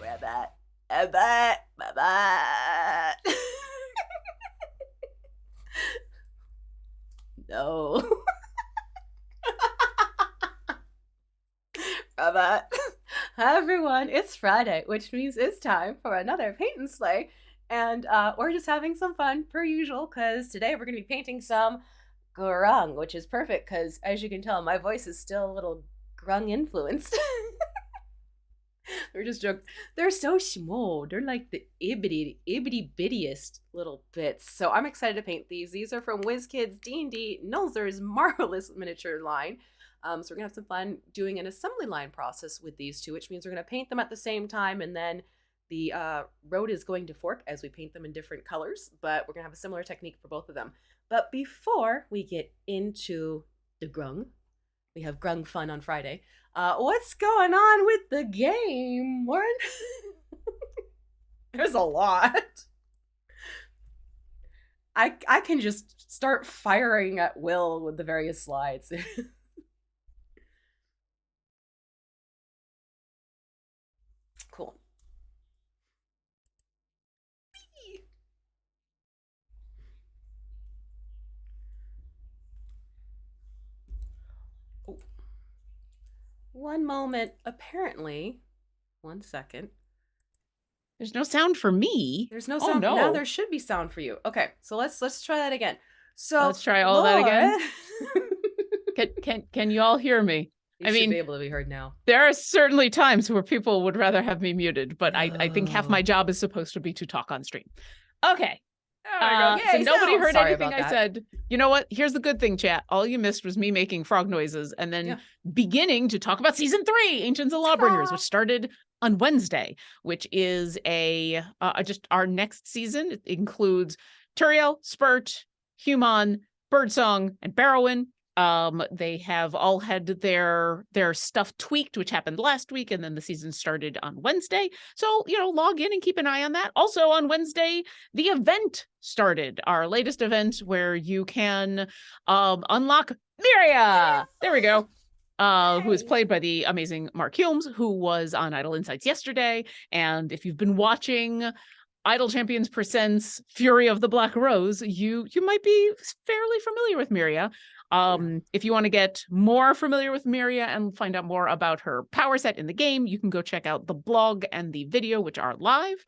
Rabbit, rabbit, rabbit. No. Rabbit. Hi everyone, it's Friday, which means it's time for another paint and slay. And we're just having some fun per usual, because today we're going to be painting some Grung, which is perfect because, as you can tell, my voice is still a little Grung influenced. They're just jokes. They're so small. They're like the itty bittiest little bits. So I'm excited to paint these. These are from WizKids D&D Nulzer's marvelous miniature line. So we're gonna have some fun doing an assembly line process with these two, which means we're gonna paint them at the same time, and then the road is going to fork as we paint them in different colors, but we're gonna have a similar technique for both of them. But before we get into the Grung, we have Grung fun on Friday. What's going on with the game, Warren? There's a lot. I can just start firing at will with the various slides. Cool. Oh. One moment. Apparently, 1 second. There's no sound for me. There's no sound. Oh, no. Now there should be sound for you. Okay, so let's try that again. So let's try all that again. Can you all hear me? I mean, should be able to be heard now. There are certainly times where people would rather have me muted, but I think half my job is supposed to be to talk on stream. Okay. So nobody heard anything I said. You know what? Here's the good thing, chat. All you missed was me making frog noises and then beginning to talk about season 3, Ancients and Lawbringers, which started on Wednesday, which is just our next season. It includes Turiel, Spurt, Human, Birdsong, and Barrowin. They have all had their stuff tweaked, which happened last week, and then the season started on Wednesday. So, log in and keep an eye on that. Also on Wednesday, the event started, our latest event where you can unlock Miria. There we go. Who is played by the amazing Mark Hulmes, who was on Idle Insights yesterday. And if you've been watching Idle Champions Presents Fury of the Black Rose, you might be fairly familiar with Miria. If you want to get more familiar with Miria and find out more about her power set in the game, you can go check out the blog and the video, which are live.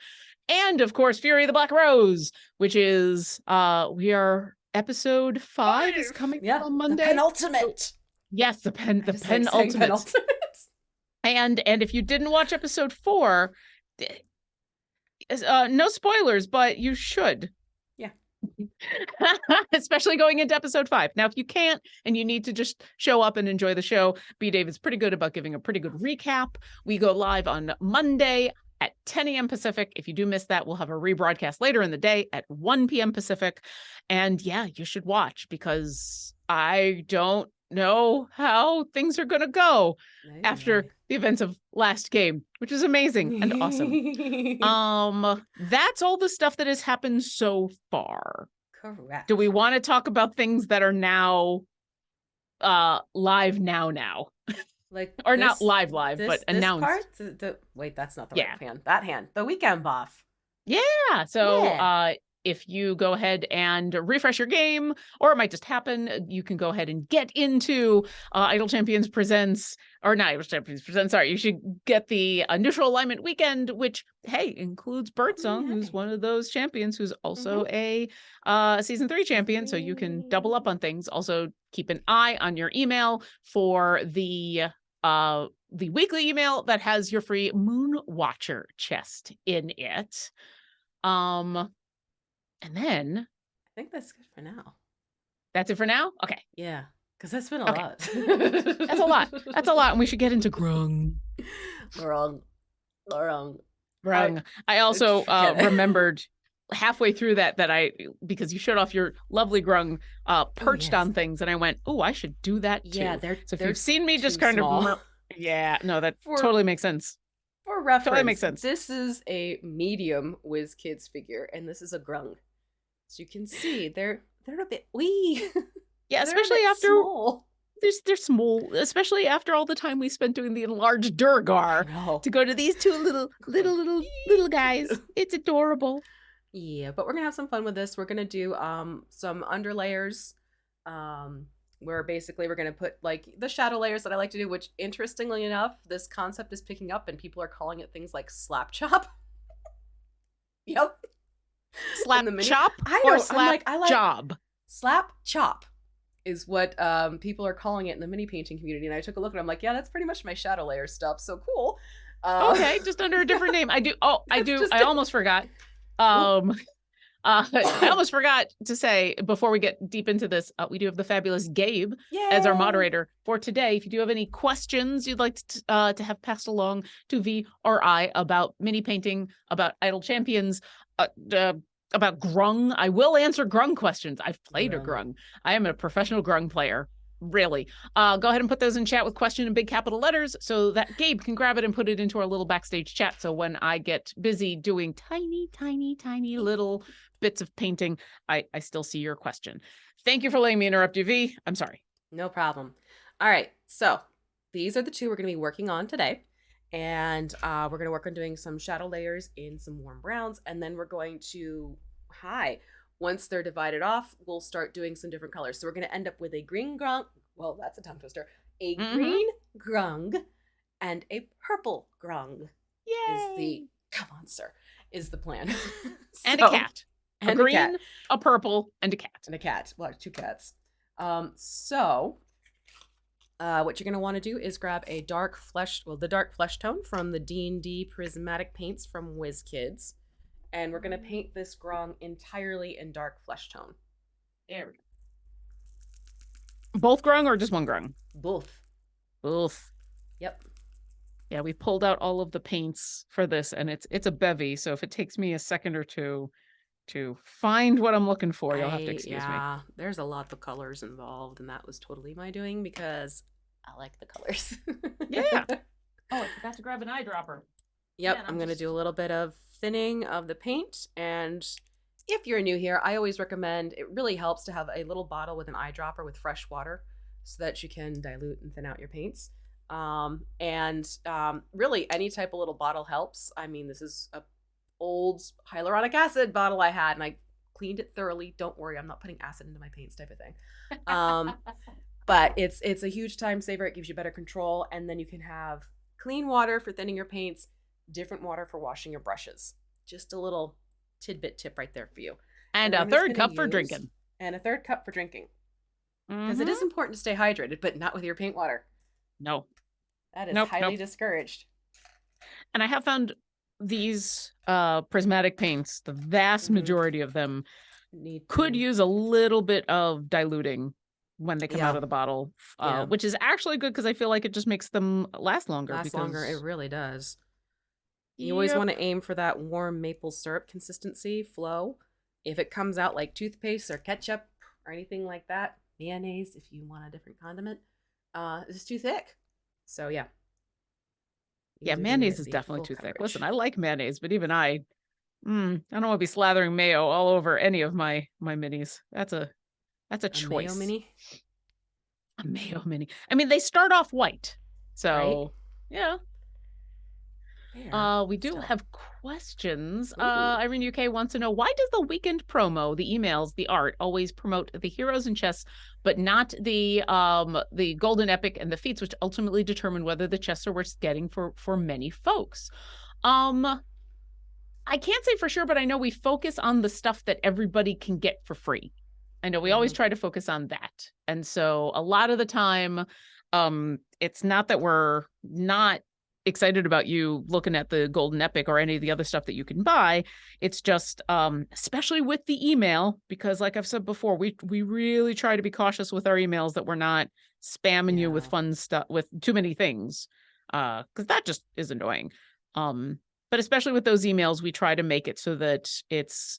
And of course, Fury of the Black Rose, which is we are episode 5 is coming on Monday. The penultimate. Yes, the penultimate. And if you didn't watch episode 4, no spoilers, but you should. Yeah. Especially going into episode 5. Now, if you can't and you need to just show up and enjoy the show, B. David's pretty good about giving a pretty good recap. We go live on Monday at 10 a.m. Pacific. If you do miss that, we'll have a rebroadcast later in the day at 1 p.m. Pacific. And yeah, you should watch because I don't know how things are going to go after the events of last game, which is amazing and awesome. That's all the stuff that has happened so far. Correct. Do we want to talk about things that are now live now? Like or not live, but announced. Part? Wait, that's not the right hand. That hand. The weekend buff. Yeah. So if you go ahead and refresh your game, or it might just happen, you can go ahead and get into Idle Champions Presents, or not Idle Champions Presents, sorry, you should get the Neutral Alignment Weekend, which, hey, includes Birdsong, who's one of those champions, who's also a Season 3 champion, so you can double up on things. Also, keep an eye on your email for the weekly email that has your free Moon Watcher chest in it. And then I think that's good for now. That's it for now? Okay. Yeah, because that's been a lot. That's a lot. That's a lot. And we should get into Grung. Grung. I also remembered halfway through that because you showed off your lovely Grung perched on things, and I went, oh, I should do that too. Yeah, so if you've seen me just kind of, yeah, no, that totally makes sense. For reference, totally makes sense. This is a medium WizKids figure, and this is a Grung. So you can see they're a bit wee. Yeah, especially after small. They're small, especially after all the time we spent doing the enlarged Durgar to go to these two little guys. It's adorable. Yeah, but we're gonna have some fun with this. We're gonna do some underlayers, where basically we're gonna put like the shadow layers that I like to do. Which, interestingly enough, this concept is picking up, and people are calling it things like slap chop. Yep. Slap chop or slap job? Slap chop is what people are calling it in the mini painting community. And I took a look and I'm like, yeah, that's pretty much my shadow layer stuff. So cool. Okay, just under a different name. I almost forgot. I almost forgot to say before we get deep into this, we do have the fabulous Gabe as our moderator for today. If you do have any questions you'd like to have passed along to V or I about mini painting, about Idle Champions, about Grung, I will answer Grung questions. I've played a Grung. I am a professional Grung player. Really. Go ahead and put those in chat with question in big capital letters so that Gabe can grab it and put it into our little backstage chat. So when I get busy doing tiny little bits of painting, I still see your question. Thank you for letting me interrupt you, V. I'm sorry. No problem. All right. So these are the two we're going to be working on today. And we're going to work on doing some shadow layers in some warm browns. And then we're going to, once they're divided off, we'll start doing some different colors. So we're going to end up with a green grung. Well, that's a tongue twister. A green grung and a purple grung. Yay! Come on, sir, is the plan. And a cat. A green, a purple, and a cat. And a cat. Well, 2 cats. What you're going to want to do is grab the dark flesh tone from the D&D Prismatic Paints from WizKids. And we're going to paint this grung entirely in dark flesh tone. There we go. Both grung or just one grung? Both. Yep. Yeah, we pulled out all of the paints for this, and it's a bevy. So if it takes me a second or two to find what I'm looking for, you'll have to excuse me. Yeah, there's a lot of colors involved, and that was totally my doing because I like the colors. Yeah. Oh, I forgot to grab an eyedropper. Yep, I'm going to do a little bit of thinning of the paint. And if you're new here, I always recommend, it really helps to have a little bottle with an eyedropper with fresh water so that you can dilute and thin out your paints. Really any type of little bottle helps. I mean, this is a old hyaluronic acid bottle I had, and I cleaned it thoroughly. Don't worry, I'm not putting acid into my paints type of thing. But it's a huge time saver. It gives you better control, and then you can have clean water for thinning your paints, different water for washing your brushes. Just a little tidbit tip right there for you. And a third cup for drinking. And a third cup for drinking. Because it is important to stay hydrated, but not with your paint water. No. That is highly discouraged. And I have found these prismatic paints, the vast majority of them could use a little bit of diluting when they come out of the bottle, which is actually good because I feel like it just makes them last longer. It really does. You always want to aim for that warm maple syrup consistency flow. If it comes out like toothpaste or ketchup or anything like that, mayonnaise if you want a different condiment, it's too thick. So yeah. Yeah, mayonnaise is definitely too thick. Listen, I like mayonnaise, but even I don't want to be slathering mayo all over any of my minis. That's a choice. Mayo mini? A mayo mini. I mean, they start off white. So, yeah. Fair. We But do still. have questions. Ooh. Irene UK wants to know, why does the weekend promo, the emails, the art, always promote the heroes in chess, but not the golden epic and the feats, which ultimately determine whether the chests are worth getting for many folks? I can't say for sure, but I know we focus on the stuff that everybody can get for free. I know we always try to focus on that. And so a lot of the time, it's not that we're not excited about you looking at the golden epic or any of the other stuff that you can buy. It's just, especially with the email, because like I've said before, we really try to be cautious with our emails that we're not spamming you with fun stuff, with too many things. Because that just is annoying. But especially with those emails, we try to make it so that it's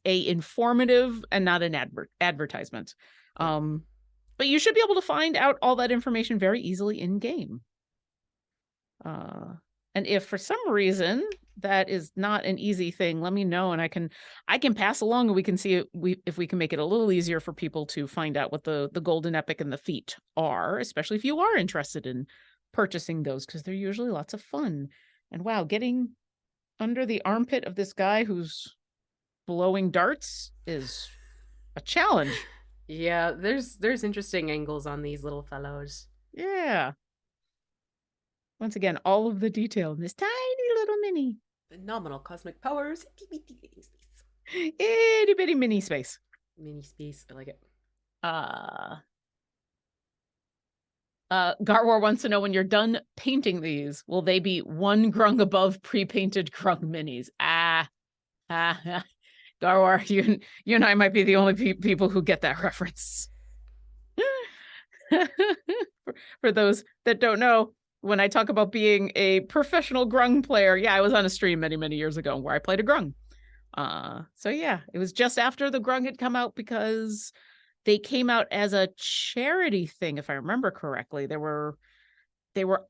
a informative and not an advertisement. But you should be able to find out all that information very easily in game. And if for some reason that is not an easy thing, let me know, and I can pass along, and we can see if we can make it a little easier for people to find out what the golden epic and the feat are, especially if you are interested in purchasing those, because they're usually lots of fun. And wow, getting under the armpit of this guy who's blowing darts is a challenge. Yeah, there's interesting angles on these little fellows. Yeah. Once again, all of the detail in this tiny little mini. Phenomenal cosmic powers. Itty bitty mini space. Mini space. I like it. Garwar wants to know, when you're done painting these, will they be one grung above pre-painted grung minis? Garwar, you and I might be the only people who get that reference. For those that don't know, when I talk about being a professional grung player, yeah, I was on a stream many years ago where I played a grung. So yeah, it was just after the grung had come out, because they came out as a charity thing, if I remember correctly. They were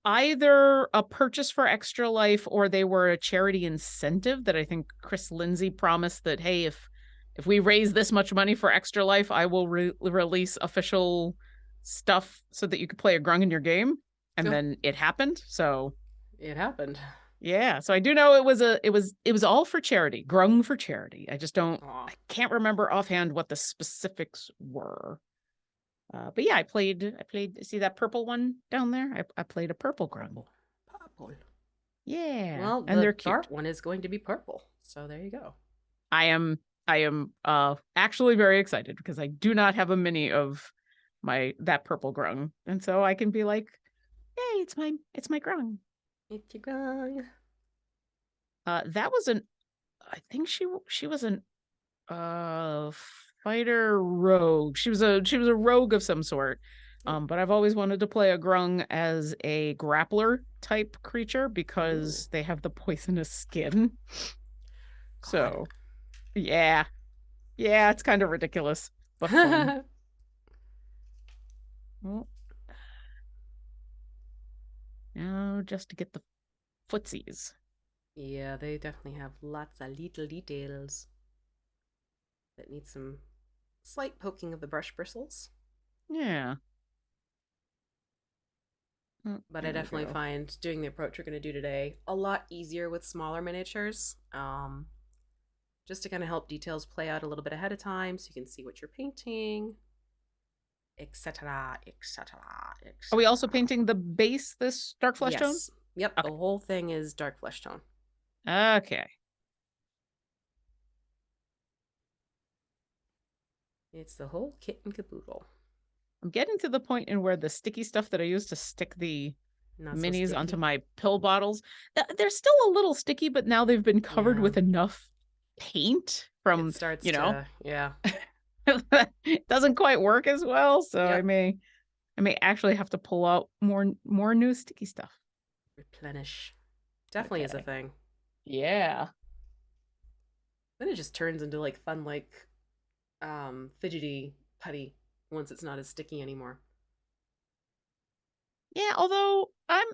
either a purchase for Extra Life, or they were a charity incentive that I think Chris Lindsay promised that, hey, if we raise this much money for Extra Life, I will release official stuff so that you could play a grung in your game. And then it happened. So it happened. Yeah, so I do know it was all for charity, grung for charity. I just don't, I can't remember offhand what the specifics were. But yeah, I played. See that purple one down there? I played a purple grung. Purple. Yeah, well, and they're the cute. dark one is going to be purple. So there you go. I am actually very excited, because I do not have a mini of that purple grung, and so I can be like, "Hey, it's my grung. It's your grung." That was I think she was an fighter rogue. She was a rogue of some sort. But I've always wanted to play a grung as a grappler type creature, because they have the poisonous skin. God. So yeah, it's kind of ridiculous, but fun. Well, now just to get the footsies. Yeah, they definitely have lots of little details that need some slight poking of the brush bristles. Yeah. But I definitely find doing the approach we're going to do today a lot easier with smaller miniatures. Just to kind of help details play out a little bit ahead of time, so you can see what you're painting, etc., etc., etc. Are we also painting the base, this dark flesh tone? Yep, okay. The whole thing is dark flesh tone. Okay. It's the whole kit and caboodle. I'm getting to the point in where the sticky stuff that I use to stick the minis onto my pill bottles, they're still a little sticky, but now they've been covered with enough paint from, it starts yeah. It doesn't quite work as well, so I may actually have to pull out more new sticky stuff. Replenish. Definitely is a thing. Yeah. Then it just turns into like fun, like fidgety putty once it's not as sticky anymore. Yeah, although I'm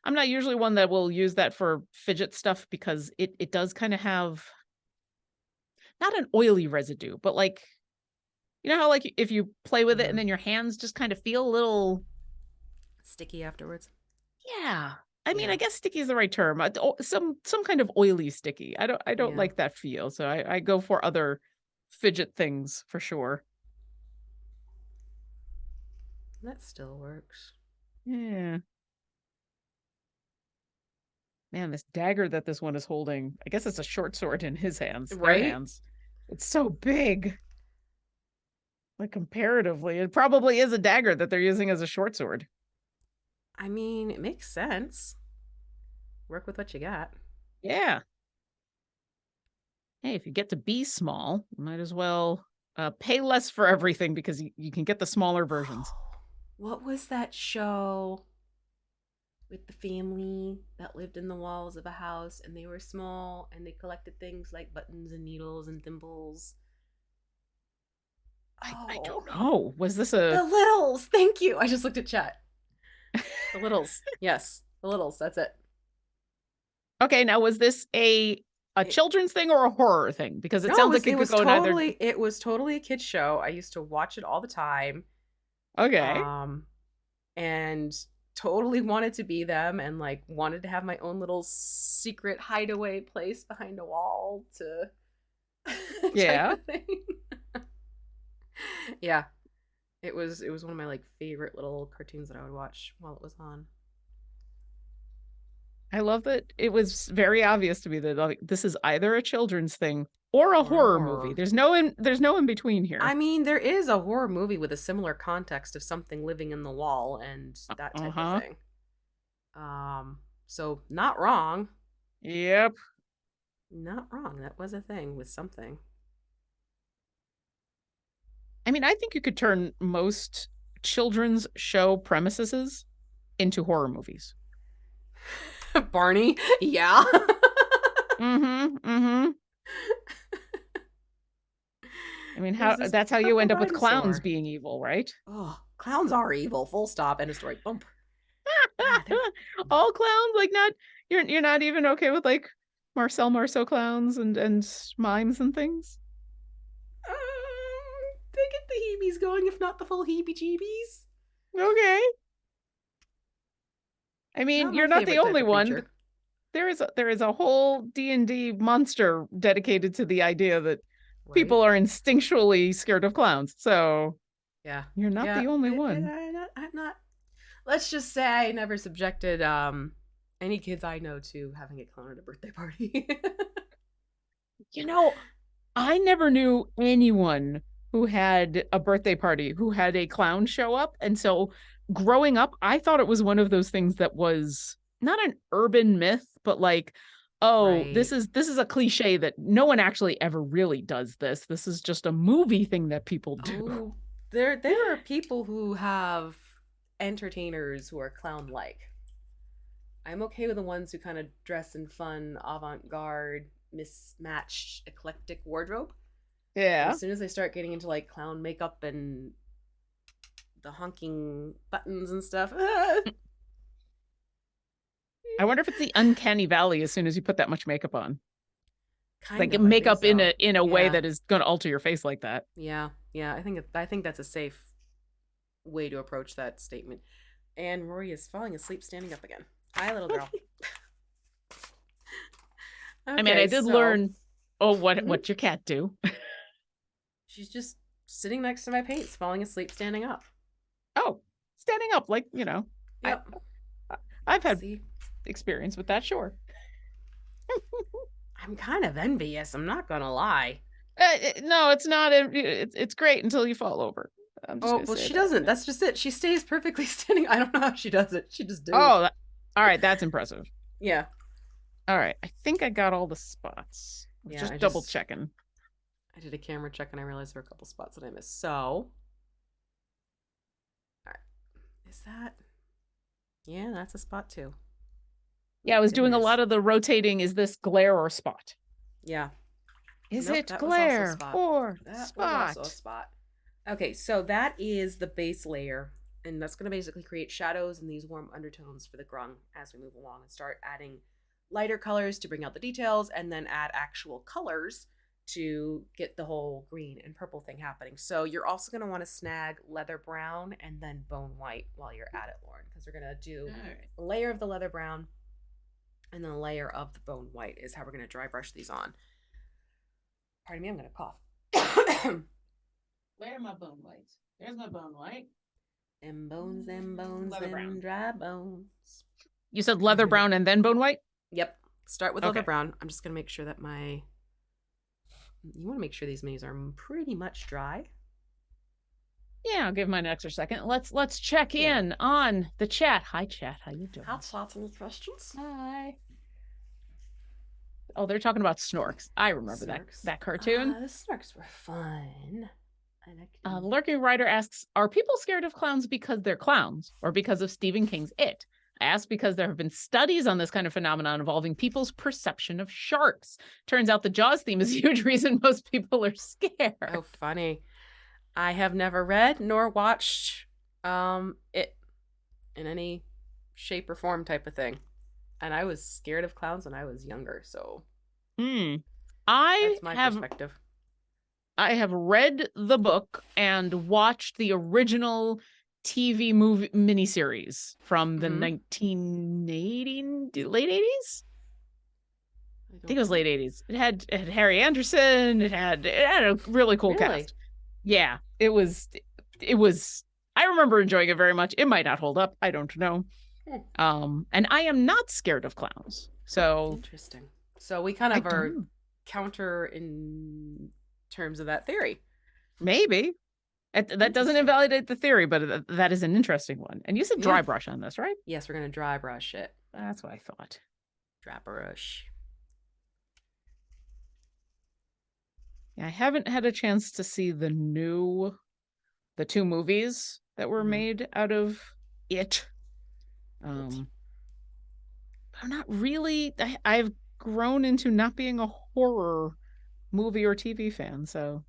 not usually one that will use that for fidget stuff, because it does kind of have not an oily residue, but like, you know how like if you play with it and then your hands just kind of feel a little sticky afterwards. Yeah. I mean, I Yeah. guess sticky is the right term. Some kind of oily sticky. I don't Yeah. like that feel, so I go for other fidget things for sure. That still works. Yeah. Man, this dagger that this one is holding, I guess it's a short sword in his hands, their Right? hands. It's so big. Like comparatively, it probably is a dagger that they're using as a short sword. I mean, it makes sense. Work with what you got. Yeah. Hey, if you get to be small, you might as well pay less for everything because you can get the smaller versions. What was that show with the family that lived in the walls of a house and they were small and they collected things like buttons and needles and thimbles? I Oh, don't know. Was this a the Littles. Thank you. I just looked at chat. The Littles. Yes, the Littles. That's it. okay? Now, was this a It children's thing or a horror thing? Because it no, sounds like it could go in either. it was totally a kids show. I used to watch it all the time. Okay, Um and totally wanted to be them and like wanted to have my own little secret hideaway place behind a wall to type yeah. of thing. Yeah, it was one of my like favorite little cartoons that I would watch while it was on. I love that it was very obvious to me that like, this is either a children's thing or a Or a horror movie. horror. There's no in between here. I mean, there is a horror movie with a similar context of something living in the wall and that type of Uh-huh. thing. So not wrong. Yep. Not wrong. That was a thing with something. I mean, I think you could turn most children's show premises into horror movies. Barney, yeah. Mm-hmm. Mm-hmm. I mean, There's how this that's how you purple end up with clowns dinosaur. being evil, right? Oh, clowns are evil. Full stop. End of story. Bump. God, they're. All clowns, like not you're not even okay with like Marcel Marceau clowns and mimes and things. They get the heebies going, if not the full heebie-jeebies. Okay. I mean, Not my you're not the favorite type only of one. creature. There is a whole D&D monster dedicated to the idea that Right? people are instinctually scared of clowns. So, Yeah. you're not Yeah. the only one. I'm not. Let's just say I never subjected any kids I know to having a clown at a birthday party. You know, I never knew anyone who had a birthday party who had a clown show up. And so growing up, I thought it was one of those things that was not an urban myth, but like, oh, Right. this is a cliche that no one actually ever really does this. This is just a movie thing that people do. Oh, there are people who have entertainers who are clown like. I'm okay with the ones who kind of dress in fun, avant-garde, mismatched, eclectic wardrobe. But Yeah. as soon as they start getting into like clown makeup and the honking buttons and stuff, I wonder if it's the uncanny valley as soon as you put that much makeup on. kind Like of. I think makeup so. in a way Yeah, that is going to alter your face like that. yeah, yeah. I think that's a safe way to approach that statement. And Rory is falling asleep standing up again. Hi, little girl. I mean, I Okay, did so learn what your cat do. she's just sitting next to my paints, falling asleep standing up. Oh, standing up, like, you know, I Yep. I've had See, experience with that, sure. I'm kind of envious. I'm not gonna lie. No, it's not. It's great until you fall over. I'm just Oh gonna well, say she that. doesn't. That's just it. She stays perfectly standing. I don't know how she does it. She just do. Oh, all right, that's impressive. Yeah. All right, I think I got all the spots. Yeah. Just double checking. I did a camera check and I realized there were a couple spots that I missed. So, all right, is that? Yeah, that's a spot too. Yeah, Oh, I was doing a goodness. lot of the rotating. Is this glare or spot? Yeah. Is Nope, it that was also a glare spot. or That was also a spot? spot. Okay, so that is the base layer, and that's going to basically create shadows and these warm undertones for the grung as we move along and start adding lighter colors to bring out the details, and then add actual colors to get the whole green and purple thing happening. So you're also going to want to snag leather brown and then bone white while you're at it, Lauren, because we're going to do a layer of the leather brown and then a layer of the bone white is how we're going to dry brush these on. Pardon me, I'm going to cough. Where are my bone whites? There's my bone white. Them bones, leather brown. Dry bones. You said leather brown and then bone white? Yep. Start with leather brown. I'm just going to make sure that you want to make sure these minis are pretty much dry. Yeah, I'll give mine an extra second. Let's check in on the chat. Hi, chat. How you doing? How's lots of questions? Hi. Oh, they're talking about Snorks. I remember that cartoon. The Snorks were fun. I like them. Lurking Writer asks, are people scared of clowns because they're clowns or because of Stephen King's It? I ask because there have been studies on this kind of phenomenon involving people's perception of sharks. Turns out the Jaws theme is a huge reason most people are scared. Oh, funny. I have never read nor watched it in any shape or form type of thing. And I was scared of clowns when I was younger, so that's my perspective. I have read the book and watched the original TV movie miniseries from the 1980s, late 80s. I think it was late 80s. It had Harry Anderson. It had a really cool cast. Yeah, it was. I remember enjoying it very much. It might not hold up. I don't know. And I am not scared of clowns. So interesting. So we kind of are counter in terms of that theory. Maybe. That doesn't invalidate the theory, but that is an interesting one. And you said dry brush on this, right? Yes, we're going to dry brush it. That's what I thought. Dry brush. Yeah, I haven't had a chance to see the two movies that were made out of it. I'm not really. I've grown into not being a horror movie or TV fan, so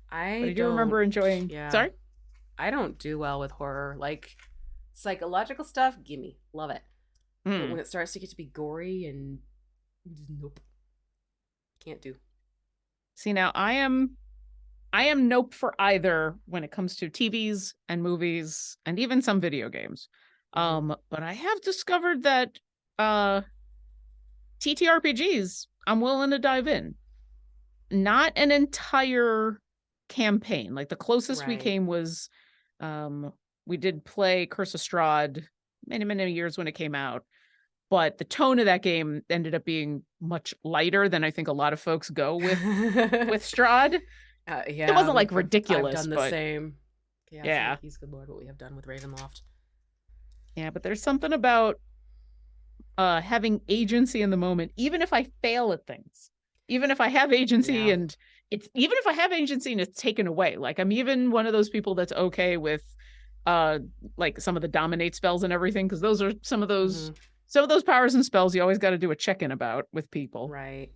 I do remember enjoying. Yeah. Sorry, I don't do well with horror. Like psychological stuff, gimme, love it. But when it starts to get to be gory and nope, can't do. See, now I am nope for either when it comes to TVs and movies and even some video games. But I have discovered that TTRPGs I'm willing to dive in. Not an entire campaign. Like the closest we came was we did play Curse of Strahd many years when it came out. But the tone of that game ended up being much lighter than I think a lot of folks go with Strahd. It wasn't like ridiculous. I've done the same. Yeah. He's good Lord, what we have done with Ravenloft. Yeah, but there's something about having agency in the moment, even if I fail at things. Even if I have agency and it's taken away. Like I'm even one of those people that's okay with like some of the dominate spells and everything, because those are some of those powers and spells you always got to do a check-in about with people. Right.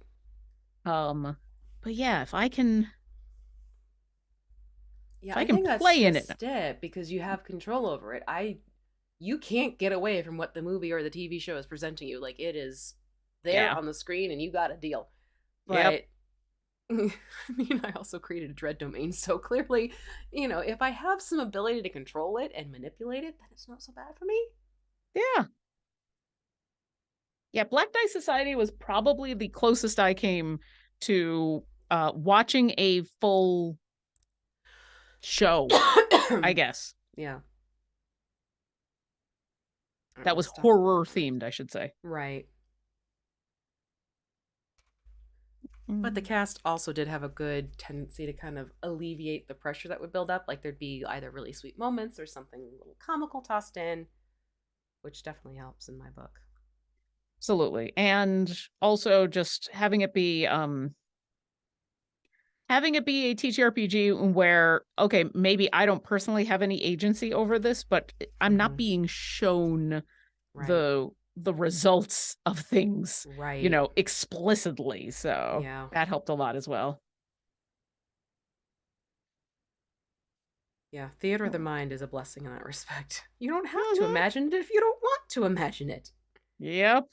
But yeah, if I can I think play in it because you have control over it. You can't get away from what the movie or the TV show is presenting you. Like it is there on the screen and you got a deal. But I mean, I also created a dread domain, so clearly, if I have some ability to control it and manipulate it, then it's not so bad for me. Yeah, Black Dice Society was probably the closest I came to watching a full show, I guess. Yeah. That was horror themed, I should say. Right. But the cast also did have a good tendency to kind of alleviate the pressure that would build up. Like there'd be either really sweet moments or something a little comical tossed in, which definitely helps in my book. Absolutely. And also just having it be a TTRPG where, okay, maybe I don't personally have any agency over this, but I'm not being shown the results of things, explicitly. So that helped a lot as well. Yeah, theater of the mind is a blessing in that respect. You don't have to imagine it if you don't want to imagine it. Yep.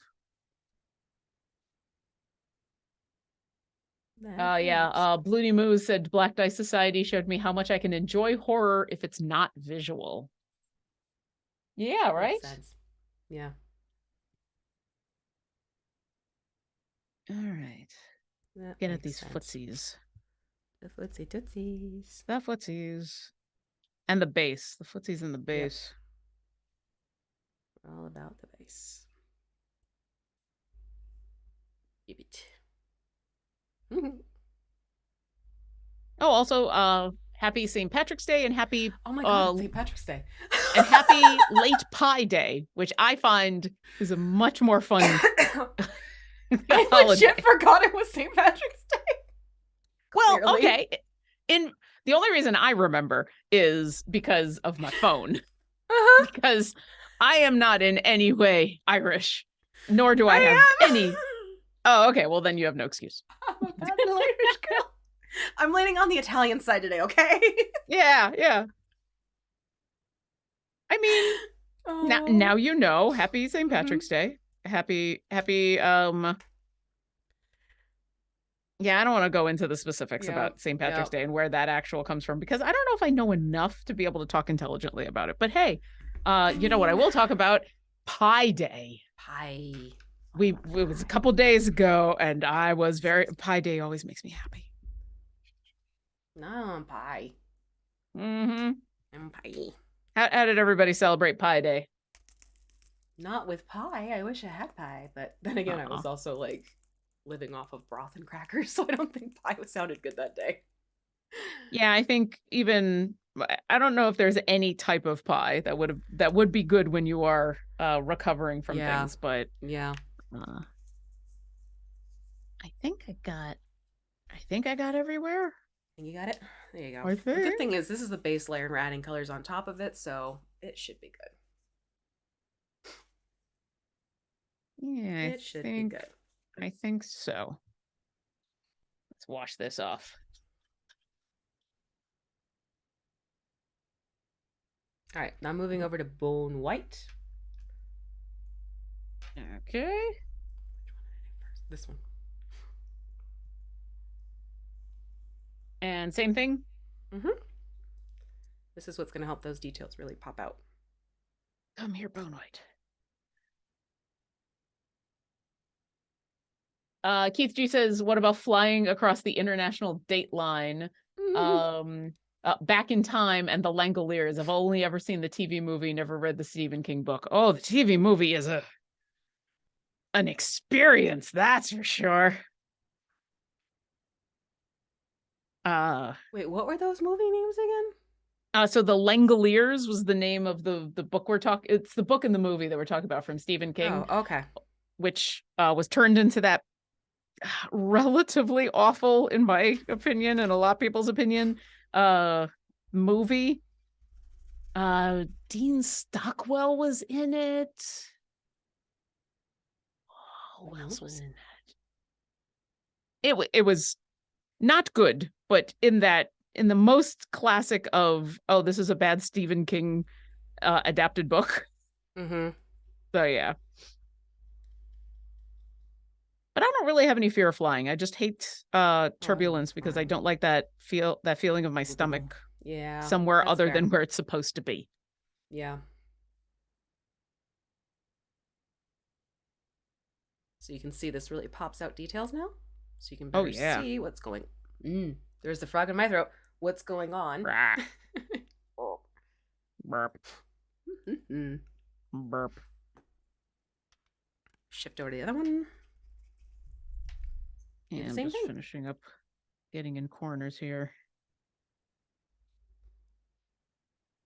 Bloody Moose said Black Dice Society showed me how much I can enjoy horror if it's not visual. Yeah, right? Makes sense. Yeah. All right. Get at these footsies. The footsie tootsies. The footsies. And the bass. The footsies and the bass. Yep. All about the bass. Give it. Oh, also, happy St. Patrick's Day and happy oh my god, St. Patrick's Day. And happy late pie day, which I find is a much more fun I legit forgot it was St. Patrick's Day. Well, clearly. Okay. The only reason I remember is because of my phone. Because I am not in any way Irish, nor do I have any. Oh, okay. Well, then you have no excuse. I'm a bad little Irish girl. I'm leaning on the Italian side today, okay? Yeah. I mean, now you know. Happy St. Patrick's Day. Happy. Yeah, I don't want to go into the specifics about St. Patrick's Day and where that actual comes from, because I don't know if I know enough to be able to talk intelligently about it. But hey, you know what I will talk about? Pie Day. Pie. It was a couple days ago, and I was Pie Day always makes me happy. No, I'm pie. Mm-hmm. I'm pie. How did everybody celebrate Pie Day? Not with pie. I wish I had pie, but then again, I was also like living off of broth and crackers, so I don't think pie sounded good that day. Yeah, I think I don't know if there's any type of pie that would be good when you are recovering from things, but yeah. I think I got everywhere. You got it? There you go. The good thing is this is the base layer and we're adding colors on top of it, so it should be good. Yeah, it should be good. I think so. Let's wash this off. All right, now moving over to Bone White. Okay. This one. And same thing? Mm-hmm. This is what's going to help those details really pop out. Come here, Bone White. Keith G says, what about flying across the international date line? Back in Time and the Langoliers. I've only ever seen the TV movie, never read the Stephen King book. Oh, the TV movie is an experience, that's for sure. Wait, what were those movie names again? So the Langoliers was the name of the book we're talking. It's the book and the movie that we're talking about from Stephen King. Oh, okay. Which was turned into that relatively awful, in my opinion, and a lot of people's opinion, movie. Dean Stockwell was in it. Who else was in that? It was not good, but in the most classic of, oh, this is a bad Stephen King adapted book. Mm-hmm. So yeah. But I don't really have any fear of flying. I just hate turbulence because I don't like that feeling of my stomach somewhere other than where it's supposed to be. Yeah. So you can see this really pops out details now. So you can better see what's going on. There's the frog in my throat. What's going on? Burp. Burp. Shift over to the other one. Yeah, I'm just finishing up getting in corners here.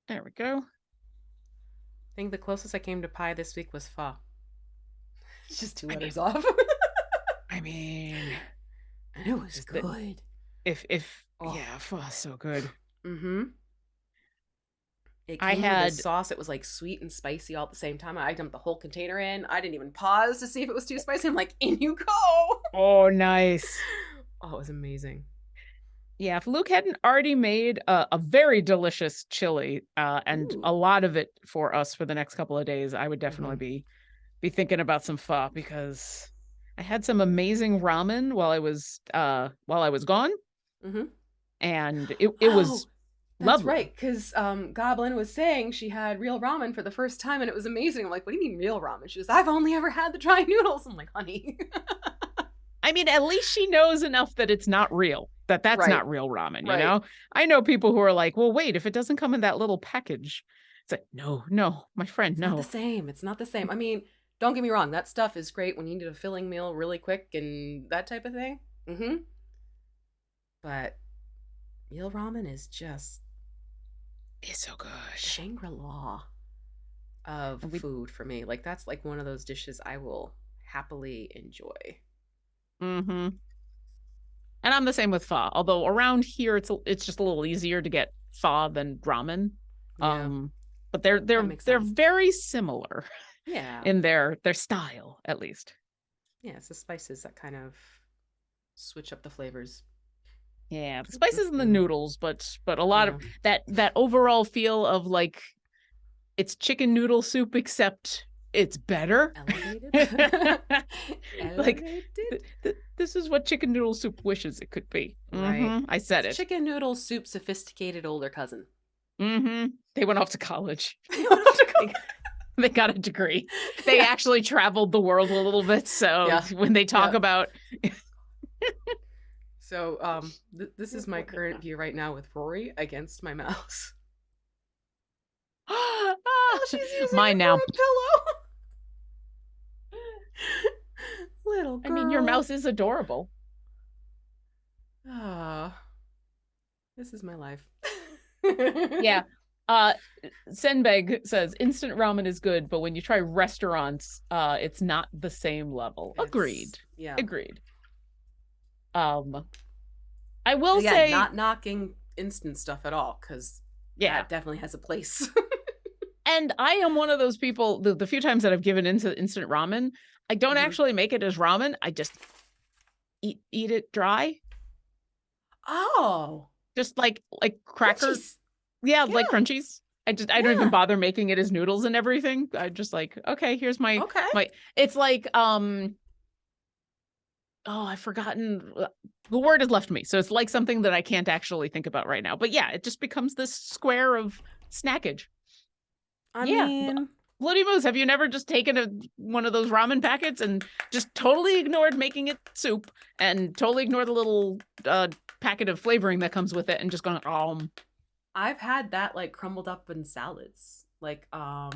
There we go. I think the closest I came to pie this week was pho. It's just 2 letters off. I mean, and it was good. Yeah, pho is so good. Mm-hmm. It came with the sauce. It was like sweet and spicy all at the same time. I dumped the whole container in. I didn't even pause to see if it was too spicy. I'm like, in you go. Oh, nice. Oh, it was amazing. Yeah, if Luke hadn't already made a very delicious chili and a lot of it for us for the next couple of days, I would definitely be thinking about some pho, because I had some amazing ramen while I was gone, Mm-hmm. and it was Oh, that's lovely. right. Because Goblin was saying she had real ramen for the first time and it was amazing. I'm like, what do you mean real ramen? She goes, I've only ever had the dry noodles. I'm like, honey. I mean, at least she knows enough that it's not real, that's Right. not real ramen, you Right. know? I know people who are like, well, wait, if it doesn't come in that little package, it's like, no, no, my friend, It's not the no. same. It's not the same. I mean, don't get me wrong. That stuff is great when you need a filling meal really quick and that type of thing. Mm-hmm. But real ramen is just It's so good. Shangri-La of And we food for me. Like that's like one of those dishes I will happily enjoy. mm-hmm. And I'm the same with pho. Although around here it's just a little easier to get pho than ramen. Yeah, Um, but they're that they're makes they're sense. very similar Yeah. in their style, at least. Yeah, it's the spices that kind of switch up the flavors. Yeah, the spices and the Mm-mm. noodles, but a lot of Yeah. that overall feel of like it's chicken noodle soup except it's better. Elevated. Like Elevated. this is what chicken noodle soup wishes it could be. Right. I said It's it. chicken noodle soup sophisticated older cousin. They went off to college. Yeah. They got a degree. They actually traveled the world a little bit. So Yeah. when they talk Yeah. about So this is my current view right now with Rory against my mouse. Oh, she's using mine it now. for a pillow. Little I girl. mean, your mouse is adorable. Ah, this is my life. Yeah. Senbeg says instant ramen is good, but when you try restaurants, it's not the same level. Agreed. Yeah. Agreed. I will Again, say not knocking instant stuff at all, because that definitely has a place. And I am one of those people, the few times that I've given into instant ramen, I don't actually make it as ramen. I just eat it dry. Oh. Just like crackers. Crunchies. Yeah, like crunchies. I don't even Yeah. bother making it as noodles and everything. I just like, okay, here's my it's like oh, I've forgotten the word has left me. So it's like something that I can't actually think about right now. But yeah, it just becomes this square of snackage. I mean, Bloody Moose, have you never just taken one of those ramen packets and just totally ignored making it soup and totally ignored the little packet of flavoring that comes with it and just gone, I've had that like crumbled up in salads. Like, oh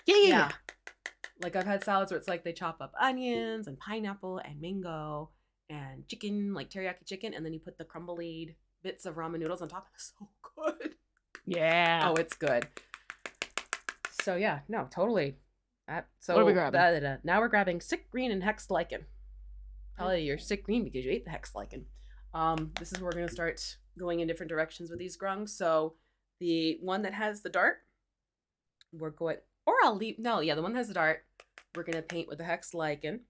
yeah. Like I've had salads where it's like they chop up onions and pineapple and mango and chicken, like teriyaki chicken, and then you put the crumbly bits of ramen noodles on top. It's so good. Yeah. Oh, it's good. So yeah, no, totally. So what are we grabbing? Now we're grabbing sick green and hex lichen. Probably you're sick green because you ate the hex lichen. This is where we're gonna start going in different directions with these grungs. So the one that has the dart, we're going, or I'll leave. No, yeah, the one that has the dart, we're gonna paint with the hex lichen,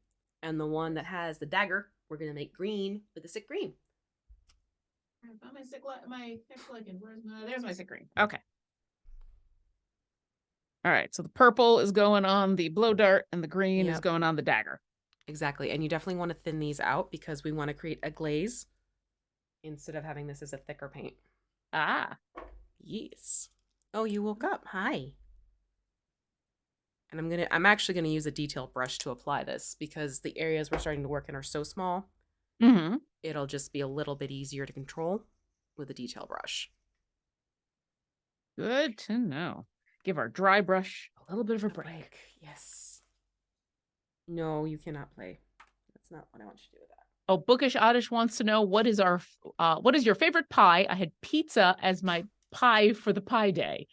and the one that has the dagger, we're gonna make green with the sick green. I found my hex lichen. There's my sick green. Okay. All right, so the purple is going on the blow dart and the green is going on the dagger. Exactly, and you definitely want to thin these out because we want to create a glaze instead of having this as a thicker paint. Ah. Yes. Oh, you woke up. Hi. And I'm actually gonna use a detail brush to apply this because the areas we're starting to work in are so small. It'll just be a little bit easier to control with a detail brush. Good to know. Give our dry brush a little bit of a break. Yes. No, you cannot play. That's not what I want you to do with that. Oh, Bookish Oddish wants to know what is your favorite pie? I had pizza as my pie for the pie day.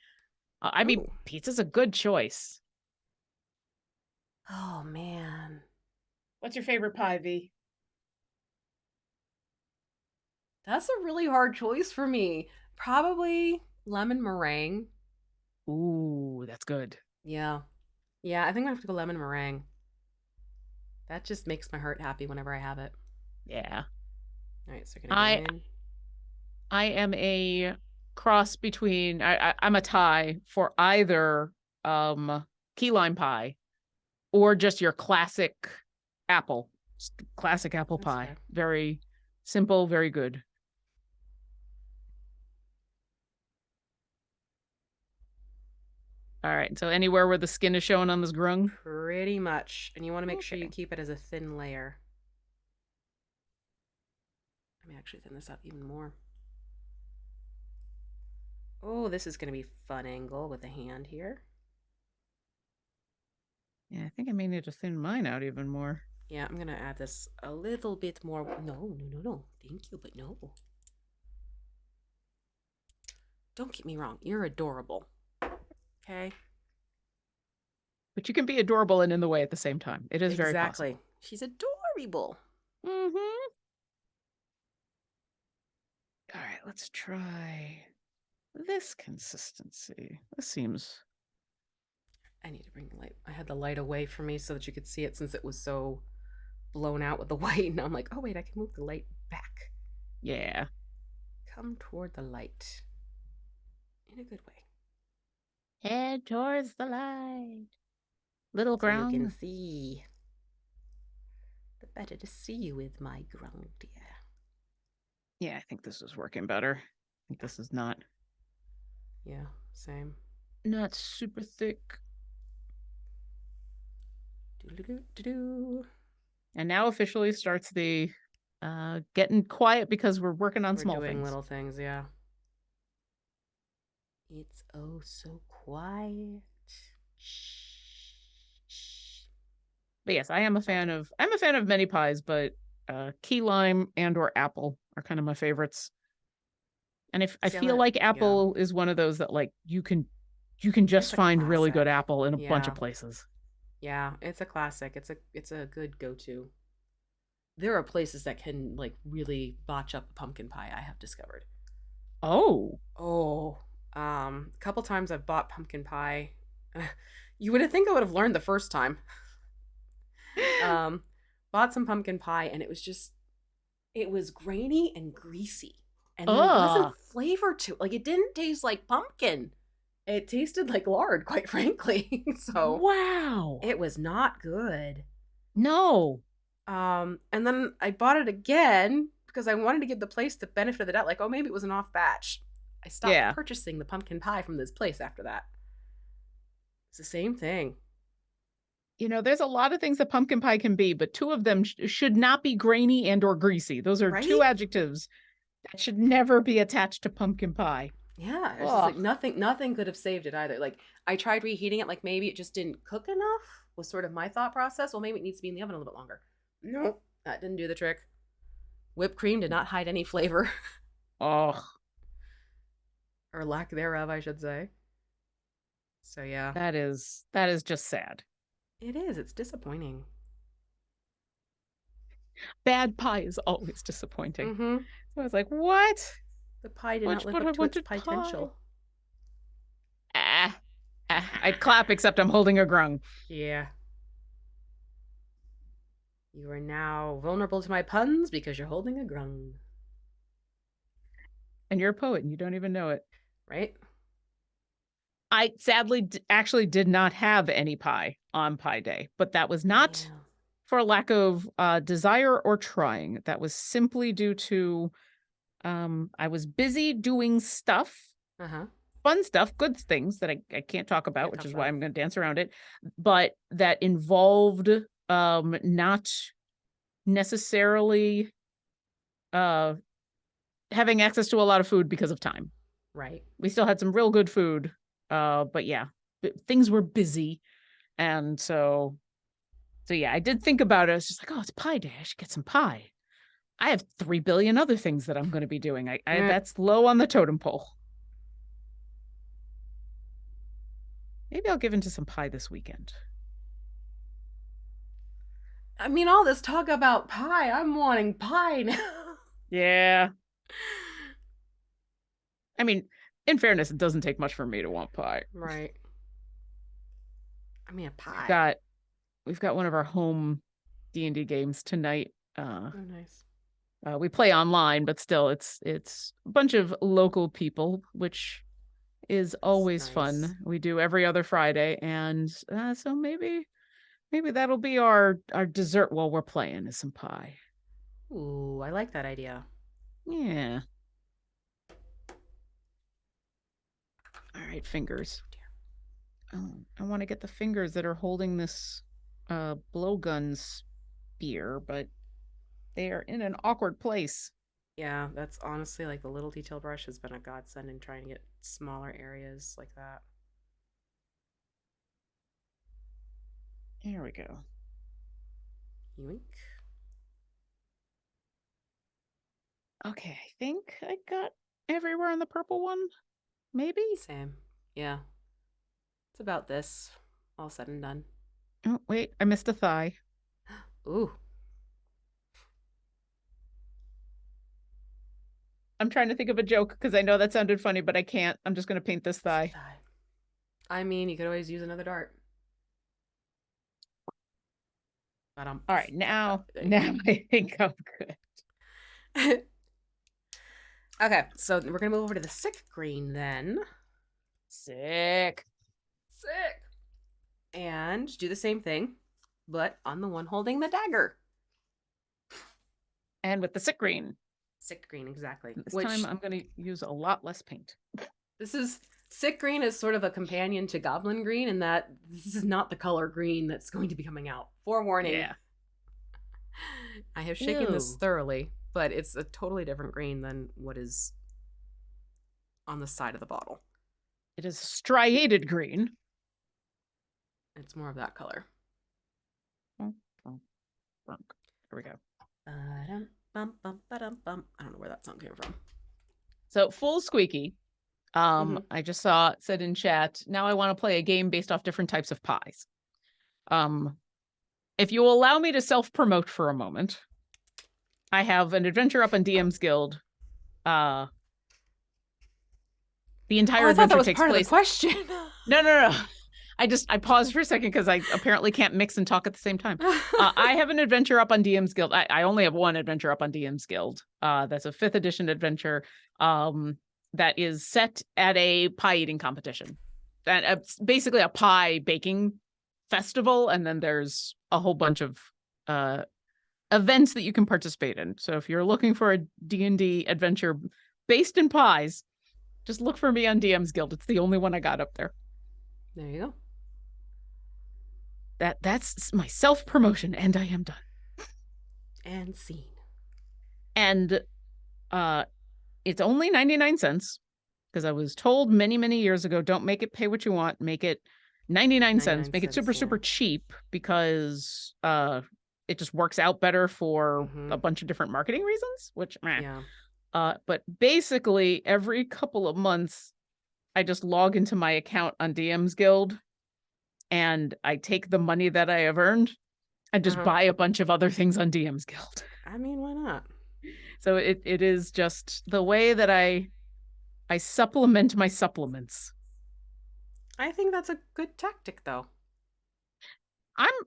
I mean, pizza's a good choice. Oh man. What's your favorite pie, V? That's a really hard choice for me. Probably lemon meringue. Ooh, that's good. Yeah. Yeah, I think I'm gonna have to go lemon meringue. That just makes my heart happy whenever I have it. Yeah. All right, so gonna go in. I am a cross between I'm a tie for either key lime pie or just your classic Apple. Classic apple That's pie. fair. Very simple, very good. All right. So anywhere where the skin is showing on this grung? Pretty much. And you want to make sure you Okay. keep it as a thin layer. Let me actually thin this out even more. Oh, this is going to be a fun angle with the hand here. Yeah, I think I may need to thin mine out even more. Yeah, I'm going to add this a little bit more. No. Thank you, but no. Don't get me wrong. You're adorable. Okay? But you can be adorable and in the way at the same time. It is very possible. She's adorable. Mm-hmm. All right, let's try this consistency. This seems... I need to bring the light. I had the light away from me so that you could see it since it was so blown out with the white. And I'm like, oh, wait, I can move the light back. Yeah. Come toward the light. In a good way. Head towards the light. Little So you can Grung. see. The better to see you with, my Grung dear. Yeah, I think this is working better. I think this is not... Yeah, same. Not super thick. Do-do-do-do-do. And now officially starts the getting quiet because we're working on small We're doing things. little things, yeah. It's oh so quiet. Shh. But yes, I'm a fan of many pies, but key lime and or apple are kind of my favorites. And if I feel like apple is one of those that like you can just find really good apple in a bunch of places. Yeah, it's a classic. It's a good go-to. There are places that can like really botch up a pumpkin pie, I have discovered. Oh. A couple times I've bought pumpkin pie. You would think I would have learned the first time. Bought some pumpkin pie and it was grainy and greasy. And there wasn't flavor to it. Like it didn't taste like pumpkin. It tasted like lard, quite frankly. So wow. It was not good. No. And then I bought it again because I wanted to give the place the benefit of the doubt, like, oh, maybe it was an off batch. I stopped purchasing the pumpkin pie from this place after that. It's the same thing. You know, there's a lot of things that pumpkin pie can be, but two of them should not be grainy and or greasy. Those are two adjectives that should never be attached to pumpkin pie. Yeah, it's just like nothing could have saved it either. Like I tried reheating it, like maybe it just didn't cook enough was sort of my thought process. Well, maybe it needs to be in the oven a little bit longer. Nope, that didn't do the trick. Whipped cream did not hide any flavor. Oh. Or lack thereof, I should say. So yeah. That is just sad. It is. It's disappointing. Bad pie is always disappointing. Mm-hmm. So I was like, what? The pie did not live up to its potential. I'd clap, except I'm holding a grung. Yeah. You are now vulnerable to my puns because you're holding a grung. And you're a poet and you don't even know it. Right? I sadly actually did not have any pie on Pie Day, but that was not for a lack of desire or trying. That was simply due to I was busy doing stuff, fun stuff, good things that I can't talk about, which is why I'm going to dance around it, but that involved not necessarily having access to a lot of food because of time. Right. We still had some real good food, but yeah, things were busy, and so yeah, I did think about it. I was just like, oh, it's Pie Day. I should get some pie. I have 3 billion other things that I'm going to be doing. That's low on the totem pole. Maybe I'll give into some pie this weekend. I mean, all this talk about pie, I'm wanting pie now. Yeah. I mean, in fairness, it doesn't take much for me to want pie. Right. I mean, a pie. We've got one of our home D&D games tonight. Oh, nice. We play online, but still, it's a bunch of local people, which is always fun. We do every other Friday, and so maybe Maybe that'll be our dessert while we're playing, is some pie. Ooh, I like that idea. Yeah. All right, fingers. Oh, I want to get the fingers that are holding this blowgun spear, but they are in an awkward place. Yeah, that's honestly like the little detail brush has been a godsend in trying to get smaller areas like that. Here we go. Yoink. Okay, I think I got everywhere on the purple one. Maybe? Same. Yeah. It's about this. All said and done. Oh, wait, I missed a thigh. Ooh. I'm trying to think of a joke because I know that sounded funny, but I can't. I'm just going to paint this thigh. I mean, you could always use another dart. All right, now I think I'm good. Okay, so we're gonna move over to the sick green then. Sick. And do the same thing, but on the one holding the dagger. And with the sick green. Sick green, exactly. This time I'm going to use a lot less paint. This is sick green is sort of a companion to goblin green in that this is not the color green that's going to be coming out. Forewarning. Yeah. I have shaken this thoroughly, but it's a totally different green than what is on the side of the bottle. It is striated green. It's more of that color. Here we go. I don't know where that song came from. So full squeaky. I just said in chat, now I want to play a game based off different types of pies. If you allow me to self-promote for a moment, I have an adventure up on DM's Guild. The entire adventure that was takes part place. Of the question. No. I paused for a second because I apparently can't mix and talk at the same time. I have an adventure up on DM's Guild. I only have one adventure up on DM's Guild. That's a 5th edition adventure that is set at a pie eating competition. And it's basically a pie baking festival. And then there's a whole bunch of events that you can participate in. So if you're looking for a D&D adventure based in pies, just look for me on DM's Guild. It's the only one I got up there. There you go. That's my self-promotion, and I am done. And scene. And it's only 99 cents because I was told many, many years ago, don't make it pay what you want, make it 99 cents, make it super cheap because it just works out better for a bunch of different marketing reasons, which but basically every couple of months I just log into my account on DM's Guild and I take the money that I have earned and just buy a bunch of other things on DM's Guild. I mean, why not? So it is just the way that I supplement my supplements. I think that's a good tactic, though.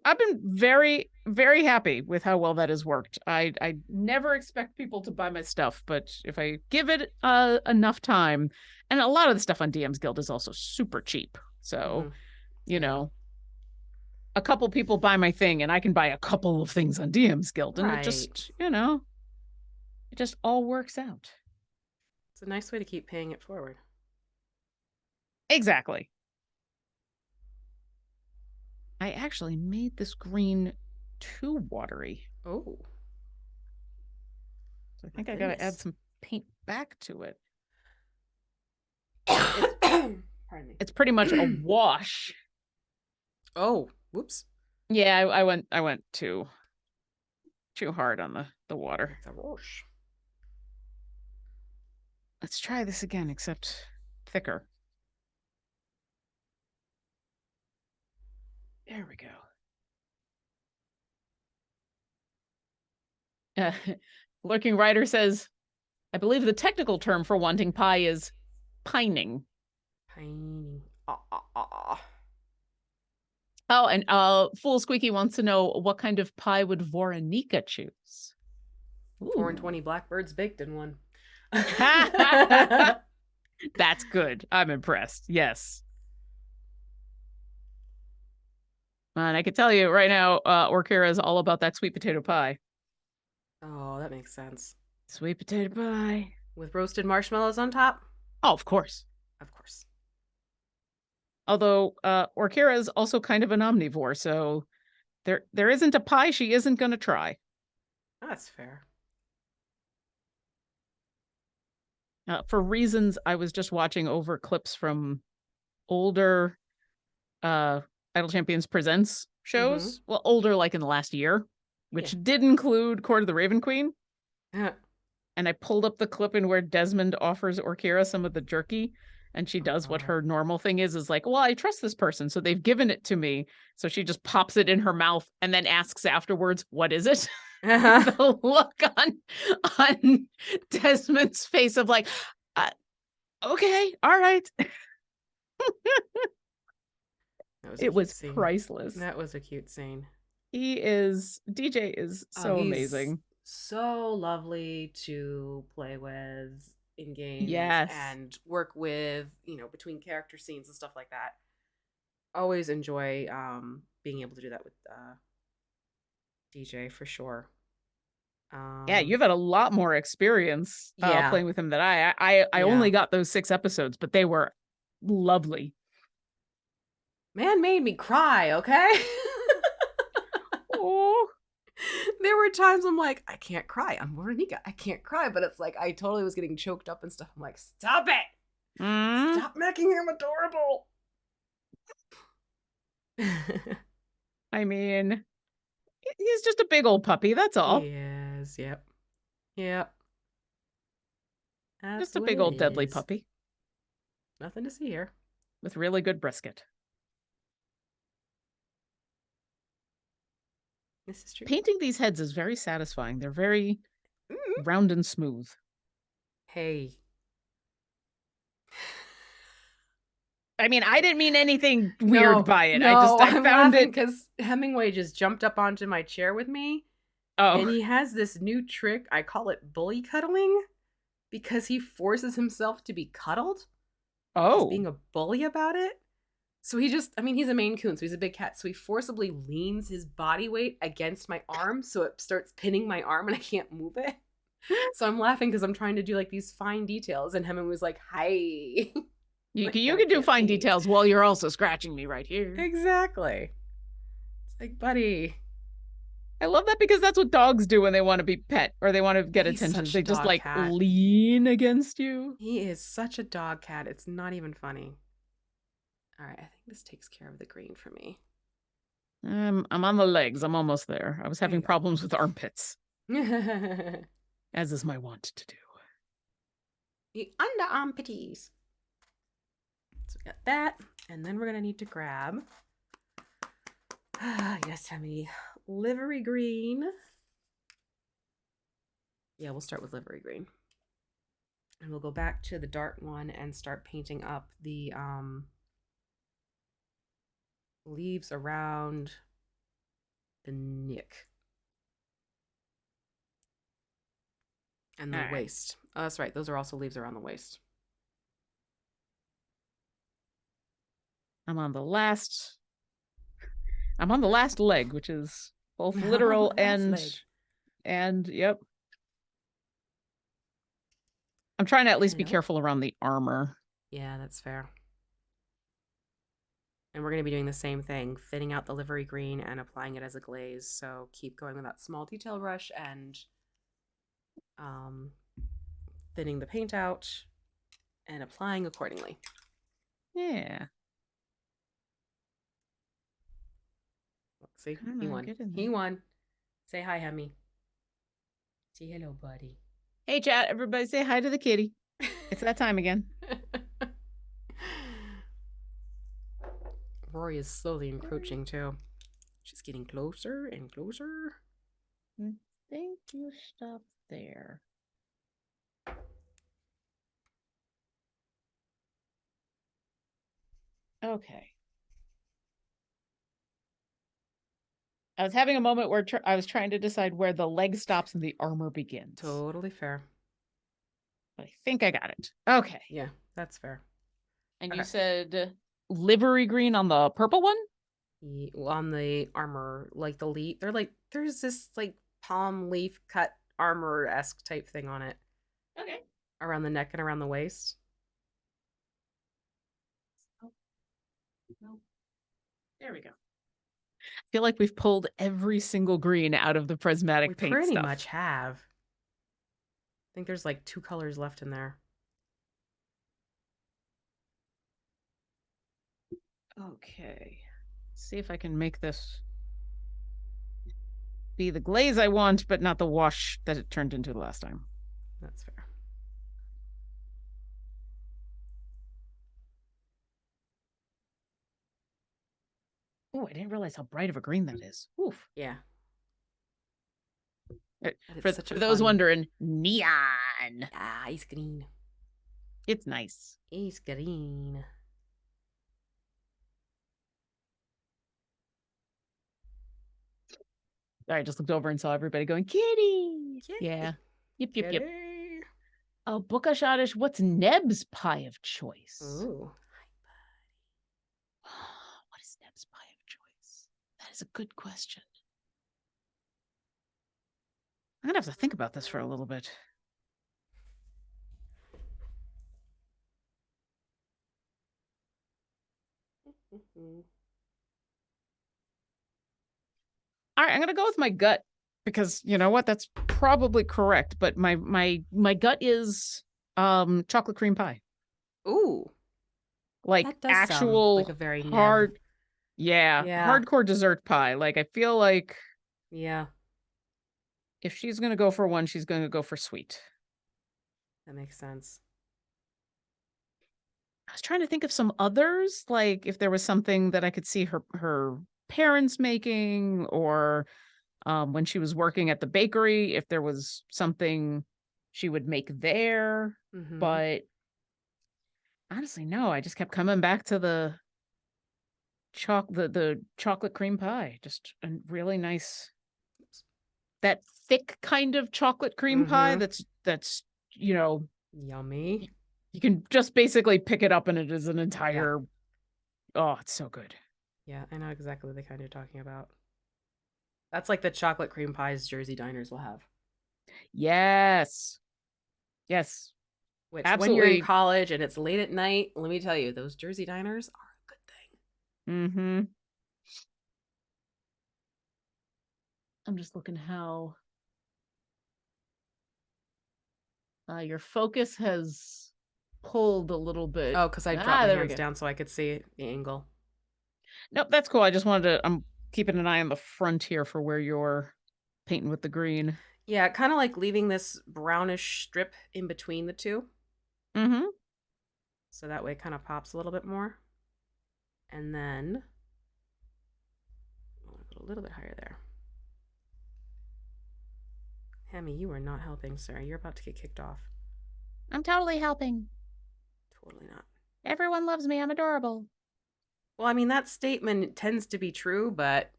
I've been very, very happy with how well that has worked. I never expect people to buy my stuff, but if I give it enough time, and a lot of the stuff on DM's Guild is also super cheap. So, you know, a couple people buy my thing and I can buy a couple of things on DM's Guild. And it just, it just all works out. It's a nice way to keep paying it forward. Exactly. I actually made this green too watery. Oh. So I think I got to add some paint back to it. Pardon me. It's pretty much a wash. Oh, whoops. Yeah, I went too hard on the water. It's a wash. Let's try this again, except thicker. There we go. Lurking Rider says, I believe the technical term for wanting pie is pining. Pining. Oh, and Fool Squeaky wants to know what kind of pie would Voronika choose? 4 and 20 blackbirds baked in one. That's good. I'm impressed. Yes. And I can tell you right now, Orkira is all about that sweet potato pie. Oh, that makes sense. Sweet potato pie. With roasted marshmallows on top? Oh, of course. Of course. Although Orkira is also kind of an omnivore, so there isn't a pie she isn't going to try. That's fair. For reasons I was just watching over clips from older Idol Champions Presents shows. Well, older like in the last year, which did include Court of the Raven Queen. And I pulled up the clip in where Desmond offers Orkira some of the jerky, and she does what her normal thing is like, well, I trust this person, so they've given it to me. So she just pops it in her mouth and then asks afterwards, what is it? The look on Desmond's face of like, okay, all right. It was priceless. That was a cute scene. DJ is so amazing. So lovely to play with in games and work with, between character scenes and stuff like that. Always enjoy being able to do that with DJ for sure. You've had a lot more experience playing with him than I only got those 6 episodes, but they were lovely. Man made me cry, okay? Oh. There were times I'm like, I can't cry. I'm Morenica. I can't cry. But it's like, I totally was getting choked up and stuff. I'm like, stop it. Stop making him adorable. I mean, he's just a big old puppy. That's all. He is. Yep. Yep. Just a big old deadly puppy. Nothing to see here. With really good brisket. This is true. Painting these heads is very satisfying. They're very round and smooth. Hey. I mean, I didn't mean anything weird by it. No, I found it because Hemingway just jumped up onto my chair with me. Oh. And he has this new trick. I call it bully cuddling because he forces himself to be cuddled. Oh. He's being a bully about it. So he's a Maine Coon, so he's a big cat. So he forcibly leans his body weight against my arm, so it starts pinning my arm and I can't move it. So I'm laughing because I'm trying to do like these fine details, and Hemingway was like, "Hi." You can do fine details while you're also scratching me right here. Exactly. It's like, buddy. I love that because that's what dogs do when they want to be pet or they want to get attention. They just like lean against you. He is such a dog cat. It's not even funny. All right, I think this takes care of the green for me. I'm on the legs. I'm almost there. I was having problems with armpits. As is my wont to do. The underarm pitties. So we got that. And then we're going to need to grab, yes, Hemi, livery green. Yeah, we'll start with livery green. And we'll go back to the dark one and start painting up the leaves around the neck. And the waist. Oh, that's right. Those are also leaves around the waist. I'm on the last leg, which is both literal and yep. I'm trying to at least be careful around the armor. Yeah, that's fair. And we're going to be doing the same thing, thinning out the livery green and applying it as a glaze. So keep going with that small detail brush and thinning the paint out and applying accordingly. Yeah. See, he won. He won. Say hi, Hemi. Say hello, buddy. Hey, chat. Everybody say hi to the kitty. It's that time again. Rory is slowly encroaching, too. She's getting closer and closer. I think you stop there. Okay. I was having a moment where I was trying to decide where the leg stops and the armor begins. Totally fair. But I think I got it. Okay. Yeah, that's fair. And you said livery green on the purple one? On the armor, like the leaf. They're like there's this like palm leaf cut armor-esque type thing on it. Okay. Around the neck and around the waist. Oh, no. There we go. I feel like we've pulled every single green out of the prismatic paint We pretty stuff. much have. I think there's like 2 colors left in there. Okay. Let's see if I can make this be the glaze I want, but not the wash that it turned into the last time. That's fair. Oh, I didn't realize how bright of a green that is. Oof. Yeah. For those wondering, neon. Ah, he's green. It's nice. He's green. I just looked over and saw everybody going, kitty. Yeah. Yep, yep, yep. Oh, bookish oddish. What's Neb's pie of choice? Ooh. What is Neb's pie of choice? That is a good question. I'm gonna have to think about this for a little bit. All right, I'm gonna go with my gut because you know what? That's probably correct. But my gut is chocolate cream pie. Ooh. Like that does actual sound like a very hard. Neb. Yeah, hardcore dessert pie. Like I feel like if she's gonna go for one, she's gonna go for sweet. That makes sense. I was trying to think of some others, like if there was something that I could see her parents making, or when she was working at the bakery, if there was something she would make there. But honestly, no, I just kept coming back to the chocolate cream pie. Just a really nice, that thick kind of chocolate cream pie that's yummy. You can just basically pick it up and it is an entire oh, it's so good. Yeah, I know exactly the kind you're talking about. That's like the chocolate cream pies Jersey diners will have. Yes. Yes. Which absolutely. When you're in college and it's late at night, let me tell you, those Jersey diners are a good thing. I'm just looking how your focus has pulled a little bit. Oh, because I dropped my hands down so I could see the angle. Nope, that's cool. I just wanted to, I'm keeping an eye on the front here for where you're painting with the green. Yeah, kind of like leaving this brownish strip in between the two. So that way it kind of pops a little bit more. And then I'll go a little bit higher there. Hammy, you are not helping, sir. You're about to get kicked off. I'm totally helping. Totally not. Everyone loves me. I'm adorable. Well, I mean, that statement tends to be true, but,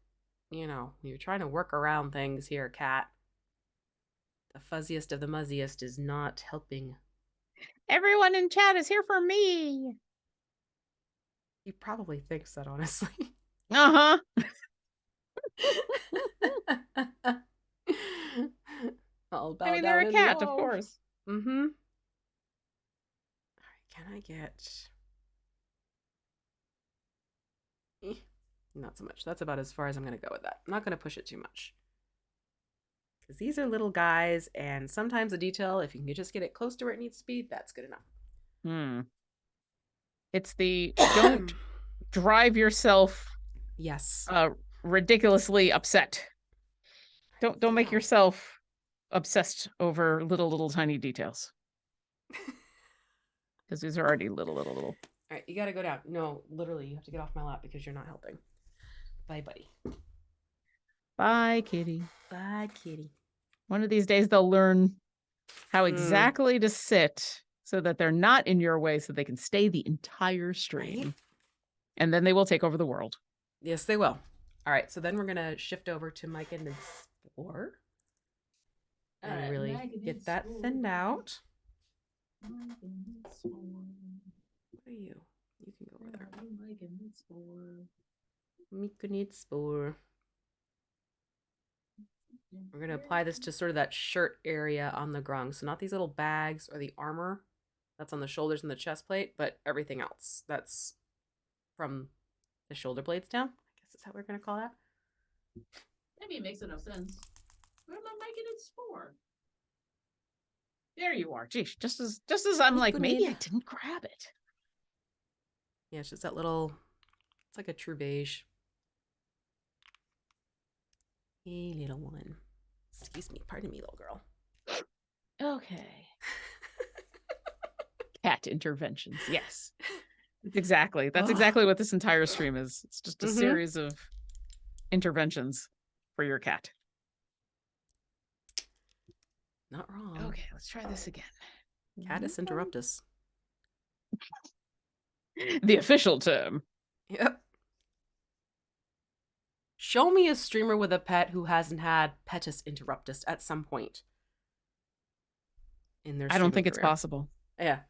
you're trying to work around things here, Kat. The fuzziest of the muzziest is not helping. Everyone in chat is here for me. He probably thinks that, honestly. Uh-huh. I'll bow I mean, they're a cat, low. of course. All right, can I get... Not so much. That's about as far as I'm going to go with that. I'm not going to push it too much. Because these are little guys, and sometimes a detail, if you can just get it close to where it needs to be, that's good enough. It's the don't drive yourself ridiculously upset. Don't make yourself obsessed over little tiny details. Because these are already little. All right, you got to go down. No, literally, you have to get off my lap because you're not helping. Bye, buddy. Bye, kitty. Bye, kitty. One of these days they'll learn how exactly to sit so that they're not in your way, so they can stay the entire stream. Right? And then they will take over the world. Yes, they will. All right, so then we're going to shift over to Mike and Spore. And really get that thinned out. What are you? You can go over there. Mykonidspor. We're going to apply this to sort of that shirt area on the grung. So not these little bags or the armor that's on the shoulders and the chest plate, but everything else that's from the shoulder blades down. I guess is how we're going to call that. Maybe it makes enough sense. Where am I making it spore? There you are. Geez, just as I'm like, maybe I didn't grab it. Yeah, it's just that little, it's like a true beige. Hey, little one. Excuse me, pardon me, little girl. Okay. Cat interventions, yes. Exactly. That's exactly what this entire stream is. It's just a series of interventions for your cat. Not wrong. Okay, let's try this again. Catus interruptus. The official term. Yep. Show me a streamer with a pet who hasn't had Petus interruptus at some point in their I don't think career. it's possible. Yeah.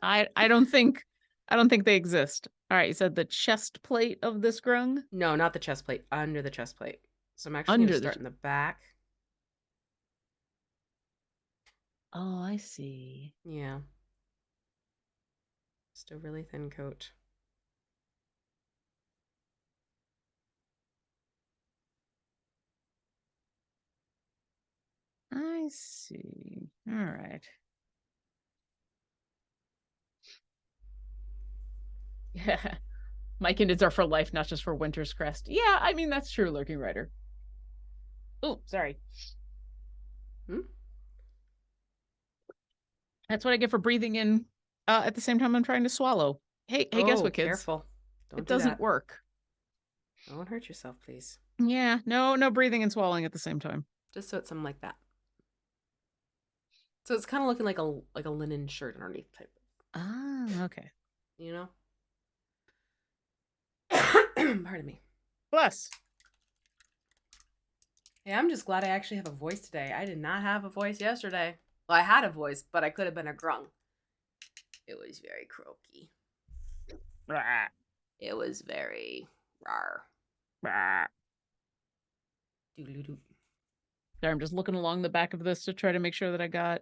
I don't think they exist. All right, you said the chest plate of this grung? No, not the chest plate. Under the chest plate. So I'm actually going to start in the back. Oh, I see. Yeah. Just a really thin coat. I see. All right. Yeah. My Myconids are for life, not just for Winter's Crest. Yeah, I mean, that's true, Lurking Rider. Oh, sorry. That's what I get for breathing in at the same time I'm trying to swallow. Hey, guess what, kids? Careful. It doesn't work. Don't hurt yourself, please. Yeah, no breathing and swallowing at the same time. Just so it's something like that. So it's kind of looking like a linen shirt underneath type. Ah, okay. You know? Pardon me. Bless. Hey, I'm just glad I actually have a voice today. I did not have a voice yesterday. Well, I had a voice, but I could have been a grung. It was very croaky. Rah. It was very rar. Rah. Doo-doo-doo. There, I'm just looking along the back of this to try to make sure that I got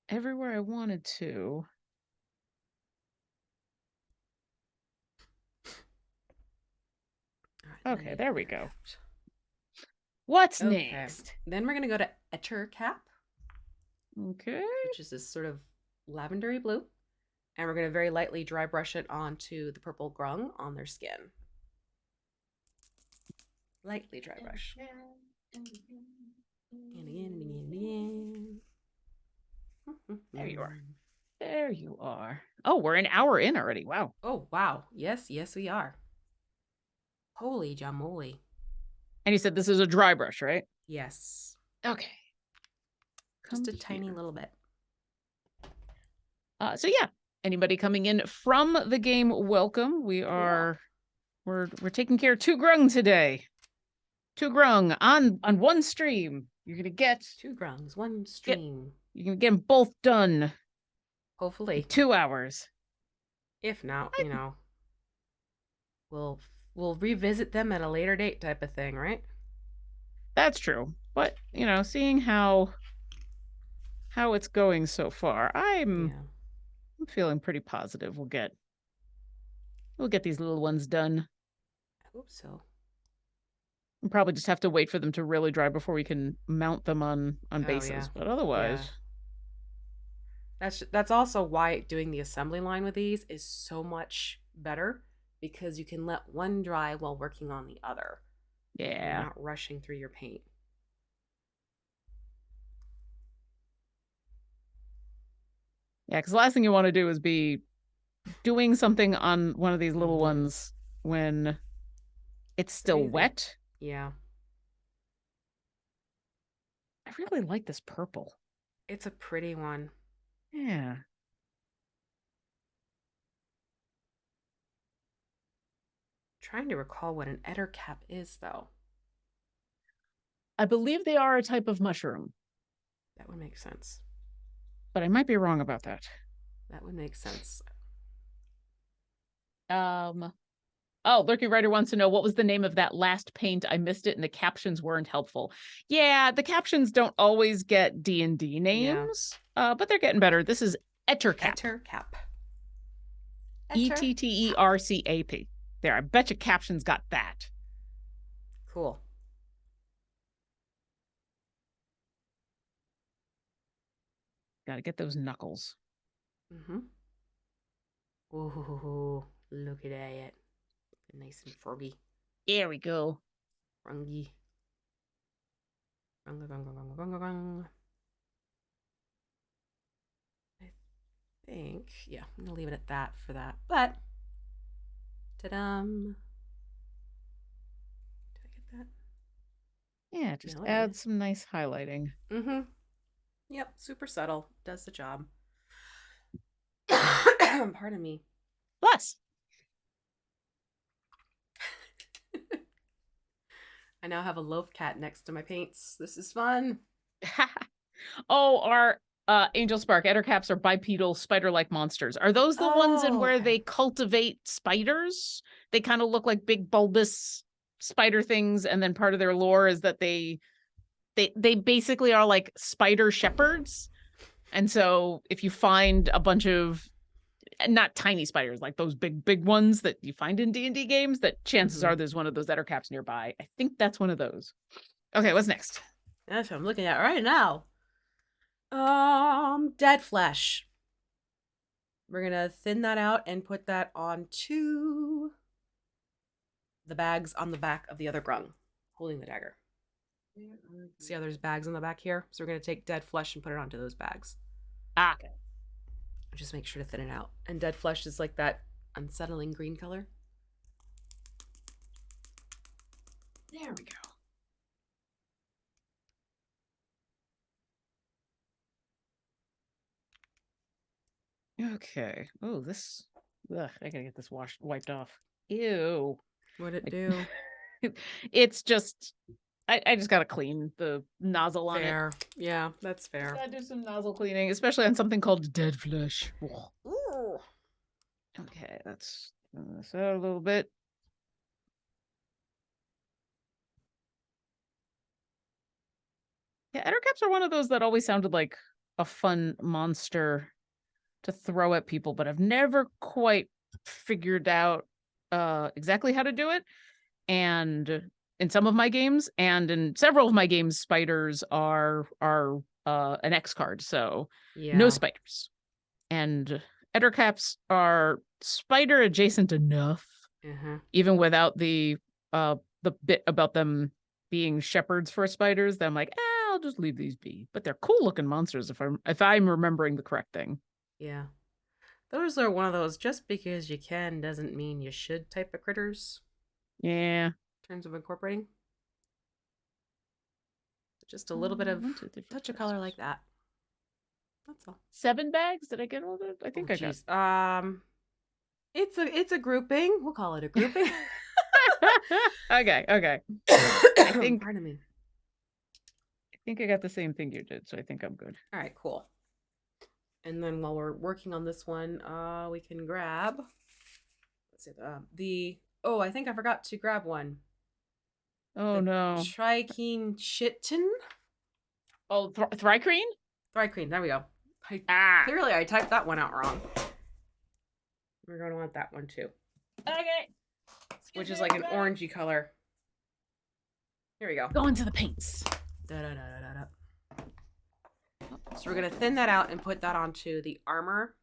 everywhere I wanted to. Right, okay, there we go. What's next? Then we're going to go to Etcher Cap. Okay. Which is this sort of lavendery blue. And we're going to very lightly dry brush it onto the purple grung on their skin. Lightly dry brush. And again, and again, and again. There you are. There you are. Oh, we're an hour in already. Wow. Oh, wow. Yes, we are. Holy jamoli. And you said this is a dry brush, right? Yes. Okay. Just a tiny little bit. So yeah, anybody coming in from the game, welcome. We are we're taking care of 2 grung today. 2 grung on one stream. You're gonna get 2 grungs, 1 stream. You can get them both done. Hopefully. 2 hours. If not, you know, we'll revisit them at a later date type of thing, right? That's true. But, you know, seeing how it's going so far, I'm feeling pretty positive we'll get these little ones done. I hope so. We'll probably just have to wait for them to really dry before we can mount them on bases. Yeah. But otherwise, that's also why doing the assembly line with these is so much better, because you can let one dry while working on the other. Yeah. You're not rushing through your paint. Yeah, because the last thing you want to do is be doing something on one of these little ones when it's still wet. Yeah. I really like this purple. It's a pretty one. Yeah. Trying to recall what an ettercap is, though. I believe they are a type of mushroom. That would make sense. But I might be wrong about that. That would make sense. Oh, Lurking Writer wants to know, what was the name of that last paint? I missed it and the captions weren't helpful. Yeah, the captions don't always get D&D names, but they're getting better. This is Ettercap. Ettercap. Ettercap. There, I bet you captions got that. Cool. Gotta get those knuckles. Mm-hmm. Ooh, look at that. Nice and furby. There we go. Grungy. Grung. I think, yeah, I'm gonna leave it at that for that. But, ta-dum. Did I get that? Yeah, just add some nice highlighting. Mm-hmm. Yep, super subtle. Does the job. Pardon me. Bless. I now have a loaf cat next to my paints. This is fun. Oh, our Angel Spark Ettercaps are bipedal spider-like monsters. Are those the ones in where they cultivate spiders? They kind of look like big bulbous spider things, and then part of their lore is that they basically are like spider shepherds. And so if you find a bunch of not tiny spiders, like those big ones that you find in D&D games, that chances are there's one of those Ettercaps nearby. I think that's one of those. Okay, what's next? That's what I'm looking at right now. Dead flesh. We're gonna thin that out and put that onto the bags on the back of the other grung, holding the dagger. See how there's bags on the back here? So we're gonna take dead flesh and put it onto those bags. Okay. Just make sure to thin it out. And dead flesh is like that unsettling green color. There we go. Okay. Oh, this. Ugh, I gotta get this wiped off. Ew. What'd it do? It's just. I just gotta clean the nozzle on it. Yeah, that's fair. Gotta do some nozzle cleaning, especially on something called dead flesh. Ooh. Okay, let's thin this out a little bit. Yeah, Ettercaps are one of those that always sounded like a fun monster to throw at people, but I've never quite figured out exactly how to do it. And in some of my games and in several of my games, spiders are an X card, so no spiders. And Ettercaps are spider adjacent enough, even without the bit about them being shepherds for spiders. That I'm like, I'll just leave these be. But they're cool looking monsters if I'm remembering the correct thing. Yeah. Those are one of those just because you can doesn't mean you should type of critters. Yeah. In terms of incorporating. Just a little bit of touch of color like that. That's all. 7 bags? Did I get all that? I think I got. It's a grouping. We'll call it a grouping. Okay. I think. Pardon me. I think I got the same thing you did, so I think I'm good. All right, cool. And then while we're working on this one, we can grab. Let's see Oh, I think I forgot to grab one. Oh no. Trichine chitin. Oh, Thrycreen? Thrycreen. There we go. Clearly, I typed that one out wrong. We're going to want that one too. Okay. Which is like an orangey color. Here we go. Go into the paints. So we're going to thin that out and put that onto the armor.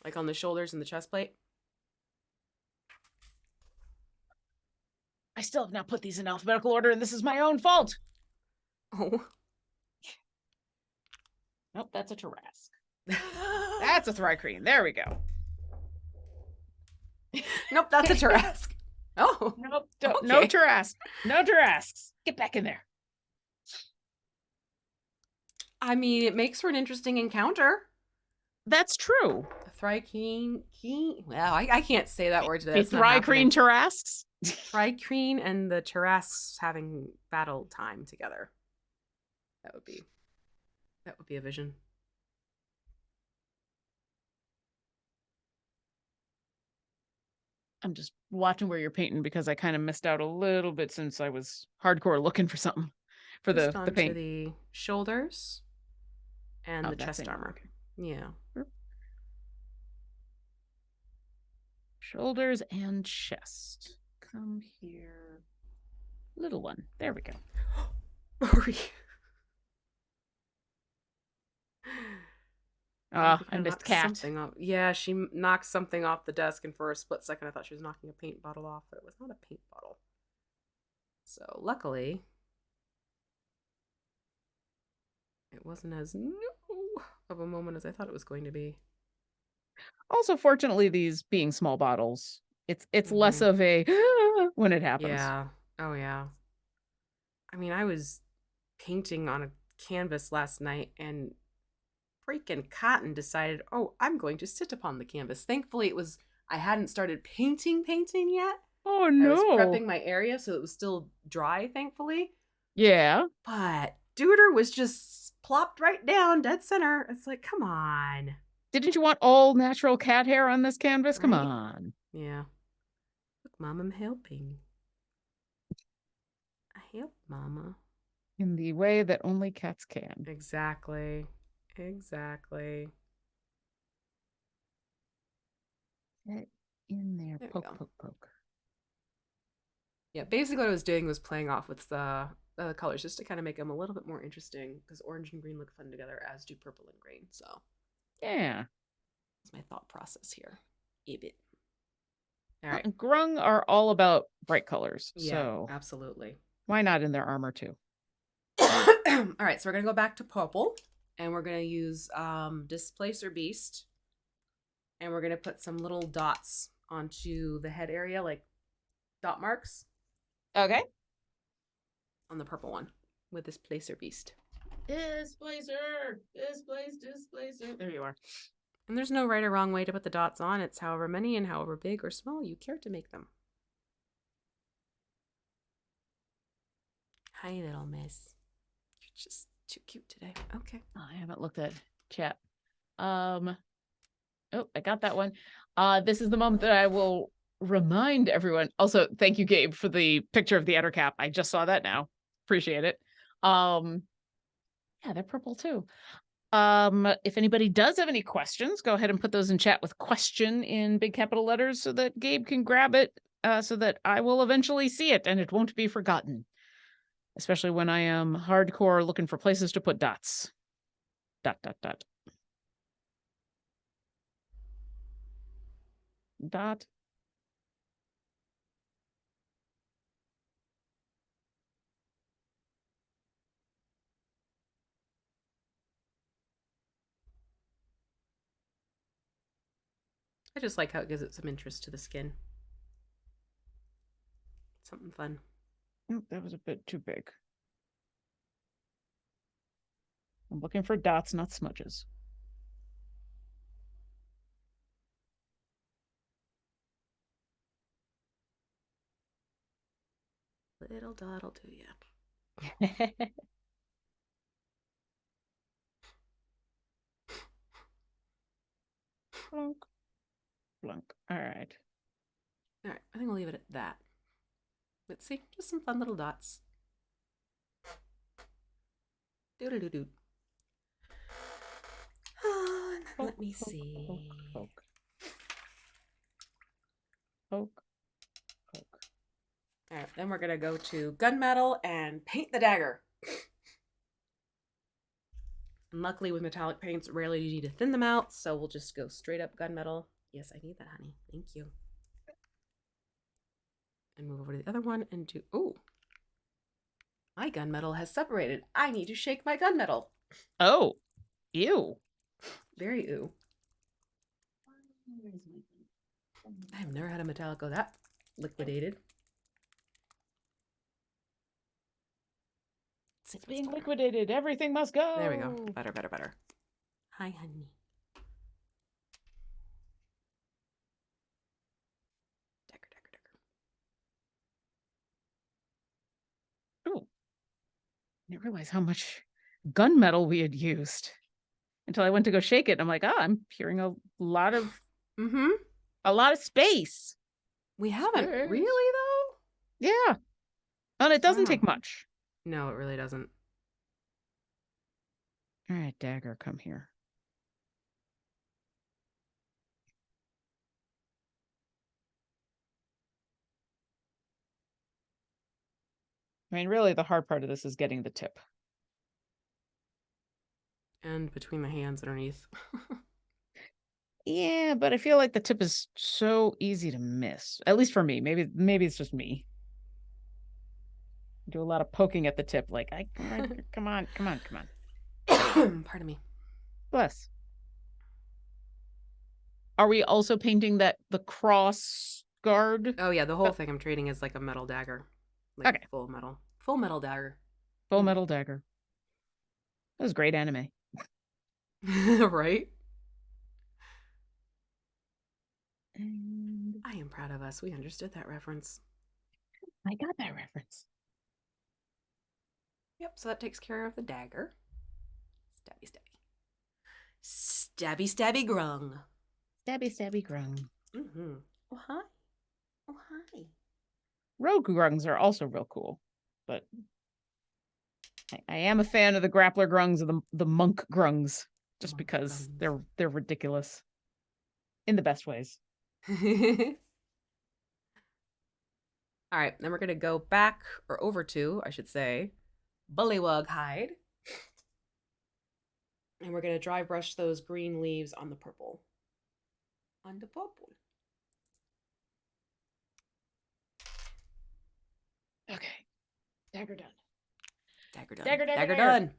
Like on the shoulders and the chest plate. I still have not put these in alphabetical order, and this is my own fault. Oh. Nope, that's a Tarrasque. That's a Thrycreen. There we go. Nope, that's a Tarrasque. Oh. Nope, no Tarrasque. No Tarrasques. Get back in there. I mean, it makes for an interesting encounter. That's true. Thrycreen. Well, I can't say that word today. Thrycreen Tarrasques? Thrycreen and the Tarrasques having battle time together. That would be a vision. I'm just watching where you're painting because I kind of missed out a little bit since I was hardcore looking for something for Just the onto paint. the shoulders and Oh, the that chest same one. armor. Okay. Yeah. Shoulders and chest. Come here. Little one. There we go. I missed cat. Something off. Yeah, she knocked something off the desk, and for a split second, I thought she was knocking a paint bottle off, but it was not a paint bottle. So luckily, it wasn't as no of a moment as I thought it was going to be. Also, fortunately, these being small bottles, it's less of a when it happens. Yeah. Oh yeah. I mean, I was painting on a canvas last night, and freaking cotton decided, oh, I'm going to sit upon the canvas. Thankfully, I hadn't started painting yet. Oh no. I was prepping my area, so it was still dry, thankfully. Yeah. But Duder was just plopped right down, dead center. It's like, come on. Didn't you want all natural cat hair on this canvas? Right? Come on. Yeah. Look, Mom, I'm helping. I help, Mama. In the way that only cats can. Exactly. Exactly. Get in there. Poke, poke, poke. Yeah, basically what I was doing was playing off with the colors just to kind of make them a little bit more interesting, because orange and green look fun together, as do purple and green. So yeah, that's my thought process here. A bit. All right. Grung are all about bright colors. Yeah, so absolutely. Why not in their armor too? All right, so we're gonna go back to purple, and we're gonna use Displacer Beast, and we're gonna put some little dots onto the head area, like dot marks. Okay. On the purple one with Displacer Beast. Displacer. There you are. And there's no right or wrong way to put the dots on. It's however many and however big or small you care to make them. Hi, little miss. You're just too cute today. Okay. Oh, I haven't looked at chat. Oh, I got that one. This is the moment that I will remind everyone. Also, thank you, Gabe, for the picture of the outer cap. I just saw that now. Appreciate it. Yeah, they're purple too. If anybody does have any questions, go ahead and put those in chat with question in big capital letters so that Gabe can grab it, so that I will eventually see it and it won't be forgotten. Especially when I am hardcore looking for places to put dots. Dot, dot, dot. Dot. I just like how it gives it some interest to the skin. Something fun. Oh, that was a bit too big. I'm looking for dots, not smudges. Little dot'll do ya. Blunk. Blunk. All right. All right, I think I'll leave it at that. Let's see, just some fun little dots. Doo-doo-doo-doo. Let me see. Poke. Poke. All right, then we're gonna go to gunmetal and paint the dagger. And luckily with metallic paints, rarely do you need to thin them out, so we'll just go straight up gunmetal. Yes, I need that, honey. Thank you. And move over to the other one and do, oh, my gunmetal has separated. I need to shake my gunmetal. Oh, ew. Very ew. I've never had a metallic go that liquidated. It's being liquidated. Everything must go. There we go. Better, better, better. Hi, honey. Dagger, dagger, dagger. Ooh. I didn't realize how much gunmetal we had used until I went to go shake it. I'm like, oh, I'm hearing a lot of a lot of space. We haven't really, though? Yeah. And it doesn't take much. No, it really doesn't. All right, dagger, come here. I mean, really, the hard part of this is getting the tip. And between the hands underneath. Yeah, but I feel like the tip is so easy to miss. At least for me. Maybe it's just me. I do a lot of poking at the tip, like, come on. Pardon me. Bless. Are we also painting the cross guard? Oh yeah, the whole thing I'm trading is like a metal dagger. Like okay. Full metal dagger. Full metal dagger. That was great anime. Right? And I am proud of us. We understood that reference. I got that reference. Yep, so that takes care of the dagger. Stabby, stabby. Stabby, stabby, grung. Stabby, stabby, grung. Mm-hmm. Oh, hi. Oh, hi. Rogue grungs are also real cool, but I am a fan of the grappler grungs and the monk grungs, just because they're ridiculous in the best ways. All right, then we're gonna go back or over to, I should say, Bullywug hide, and we're gonna dry brush those green leaves on the purple. On the purple. Okay, dagger done. Dagger done. Dagger done.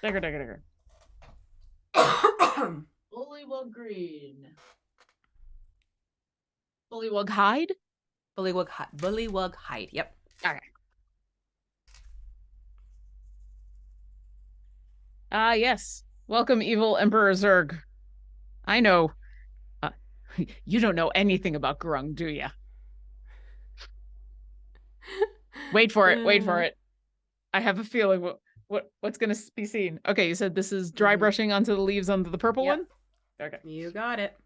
Dagger. Bullywug green. Bullywug hide? Bullywug hide. Yep. Okay. Ah, yes. Welcome, evil Emperor Zurg. I know. You don't know anything about Grung, do you? Wait for it. I have a feeling what's going to be seen. Okay, you said this is dry brushing onto the leaves under the purple one? Okay. You got it.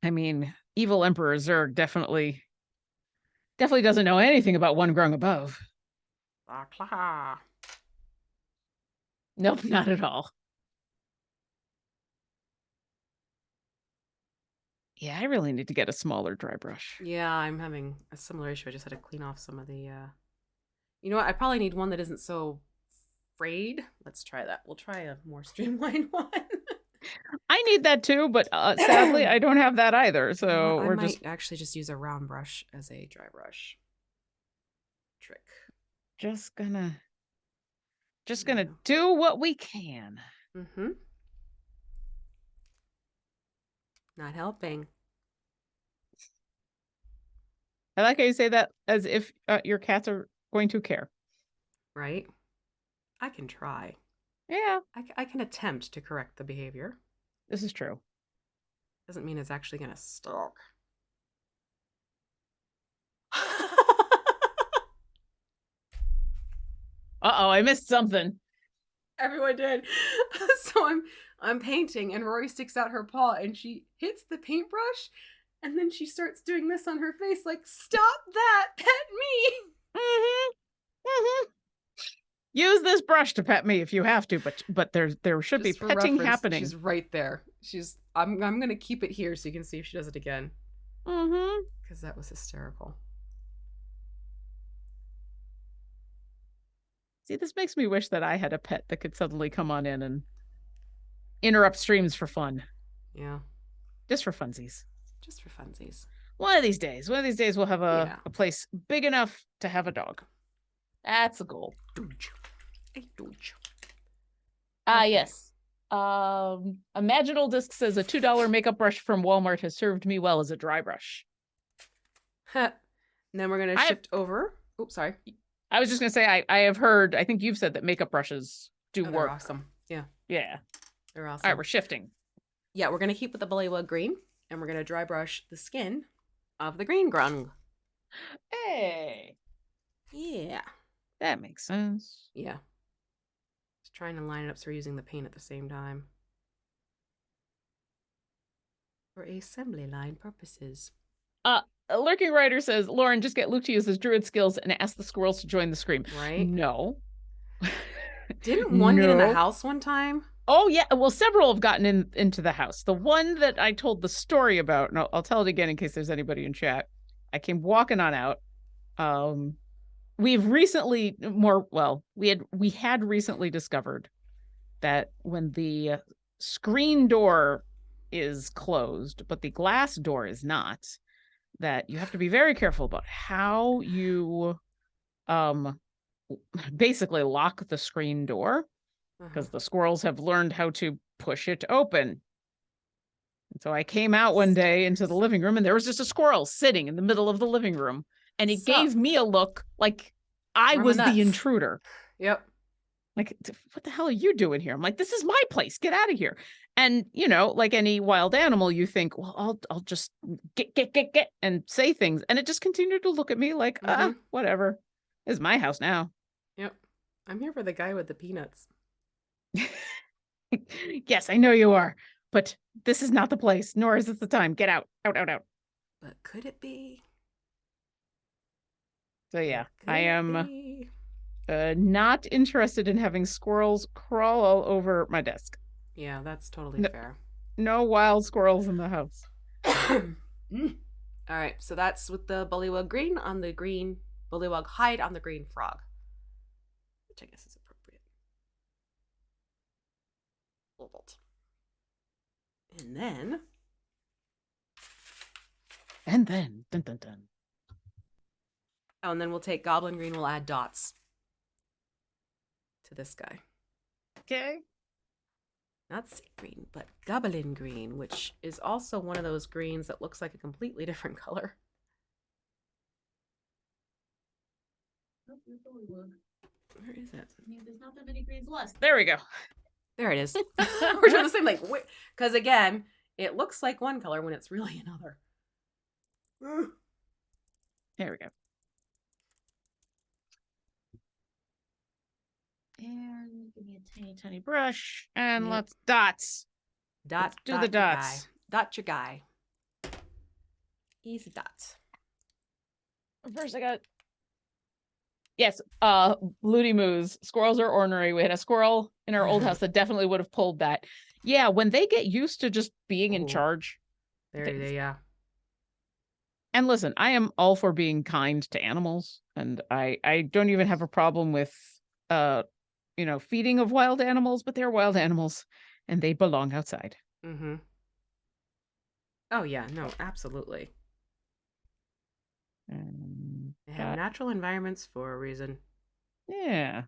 I mean, evil Emperor Zurg definitely doesn't know anything about one Grung above. Nope, not at all. Yeah, I really need to get a smaller dry brush. Yeah, I'm having a similar issue. I just had to clean off some of the, You know what? I probably need one that isn't so frayed. Let's try that. We'll try a more streamlined one. I need that too, but sadly, I don't have that either. So I might actually just use a round brush as a dry brush trick. Just gonna do what we can. Mm-hmm. Not helping. I like how you say that as if your cats are going to care. Right? I can try. Yeah. I can attempt to correct the behavior. This is true. Doesn't mean it's actually going to stick. Uh-oh, I missed something. Everyone did. So I'm painting and Rory sticks out her paw and she hits the paintbrush and then she starts doing this on her face like, stop that, pet me. Use this brush to pet me if you have to, but there should be petting happening. She's right there. I'm gonna keep it here so you can see if she does it again. Because that was hysterical. See, this makes me wish that I had a pet that could suddenly come on in and interrupt streams for fun. Yeah. Just for funsies. One of these days we'll have a place big enough to have a dog. That's a goal. Yes. Imaginal Disc says a $2 makeup brush from Walmart has served me well as a dry brush. And then we're going to shift over. Oops, sorry. I was just going to say, I have heard, I think you've said that makeup brushes do work. They're awesome. Yeah. They're awesome. All right, we're shifting. Yeah, we're going to keep with the Bullywug green, and we're going to dry brush the skin of the green grung. Hey. Yeah. That makes sense. Yeah. Just trying to line it up so we're using the paint at the same time. For assembly line purposes. A lurking writer says, Lauren, just get Luke to use his druid skills and ask the squirrels to join the scream. Right? No. Didn't one get in the house one time? Oh, yeah. Well, several have gotten into the house. The one that I told the story about, and I'll tell it again in case there's anybody in chat. I came walking on out. We've recently we had recently discovered that when the screen door is closed, but the glass door is not, that you have to be very careful about how you basically lock the screen door, because the squirrels have learned how to push it open. And so I came out one day into the living room and there was just a squirrel sitting in the middle of the living room, and it gave me a look like I was the intruder. Yep. Like, what the hell are you doing here? I'm like, this is my place. Get out of here. And, you know, like any wild animal, you think, well, I'll just get and say things. And it just continued to look at me like, whatever. This is my house now. Yep. I'm here for the guy with the peanuts. Yes, I know you are. But this is not the place, nor is this the time. Get out. Out, out, out. But could it be? So, yeah, I am not interested in having squirrels crawl all over my desk. Yeah, that's totally fair. No wild squirrels in the house. All right, so that's with the bullywug green on the green bullywug hide on the green frog, which I guess is appropriate. Bolt. And then, dun, dun, dun. Oh, and then we'll take goblin green. We'll add dots to this guy. Okay. Not sea green, but goblin green, which is also one of those greens that looks like a completely different color. Where is it? There's not that many greens left. There we go. There it is. We're doing the same, like, because again, it looks like one color when it's really another. There we go. And give me a tiny, tiny brush. And let's dots. Let's do the dots. Dot your guy. Easy dots. First I got... Yes, Looty Moos. Squirrels are ornery. We had a squirrel in our old house that definitely would have pulled that. Yeah, when they get used to just being in charge. Yeah. And listen, I am all for being kind to animals. And I don't even have a problem with feeding of wild animals, but they're wild animals and they belong outside. Mm-hmm. Oh yeah, no, absolutely. They have natural environments for a reason. Yeah.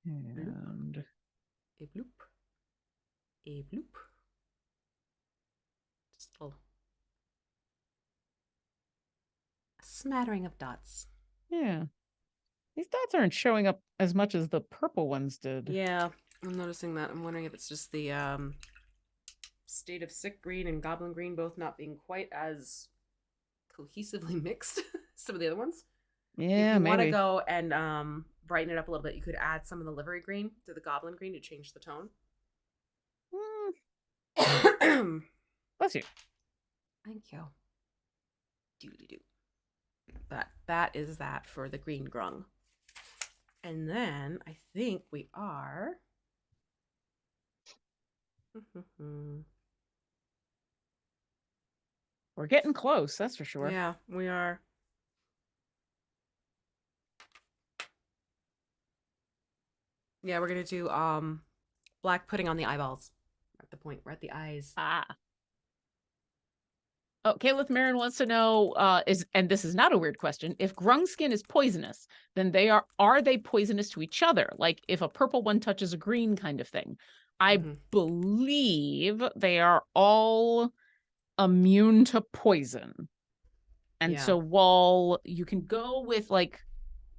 And a bloop. A bloop. Just a little smattering of dots. Yeah. These dots aren't showing up as much as the purple ones did. Yeah, I'm noticing that. I'm wondering if it's just the state of sick green and goblin green both not being quite as cohesively mixed as some of the other ones. Yeah, if you maybe. Want to go and brighten it up a little bit, you could add some of the livery green to the goblin green to change the tone. Bless you. Thank you. Do. That is that for the green grung. And then I think we are... We're getting close, that's for sure. Yeah, we are. Yeah, we're gonna do black pudding on the eyeballs. At the point, we're at the eyes. Oh, Caleb Marin wants to know, and this is not a weird question, if grung skin is poisonous, then are they poisonous to each other? Like if a purple one touches a green kind of thing. I believe they are all immune to poison. And so while you can go with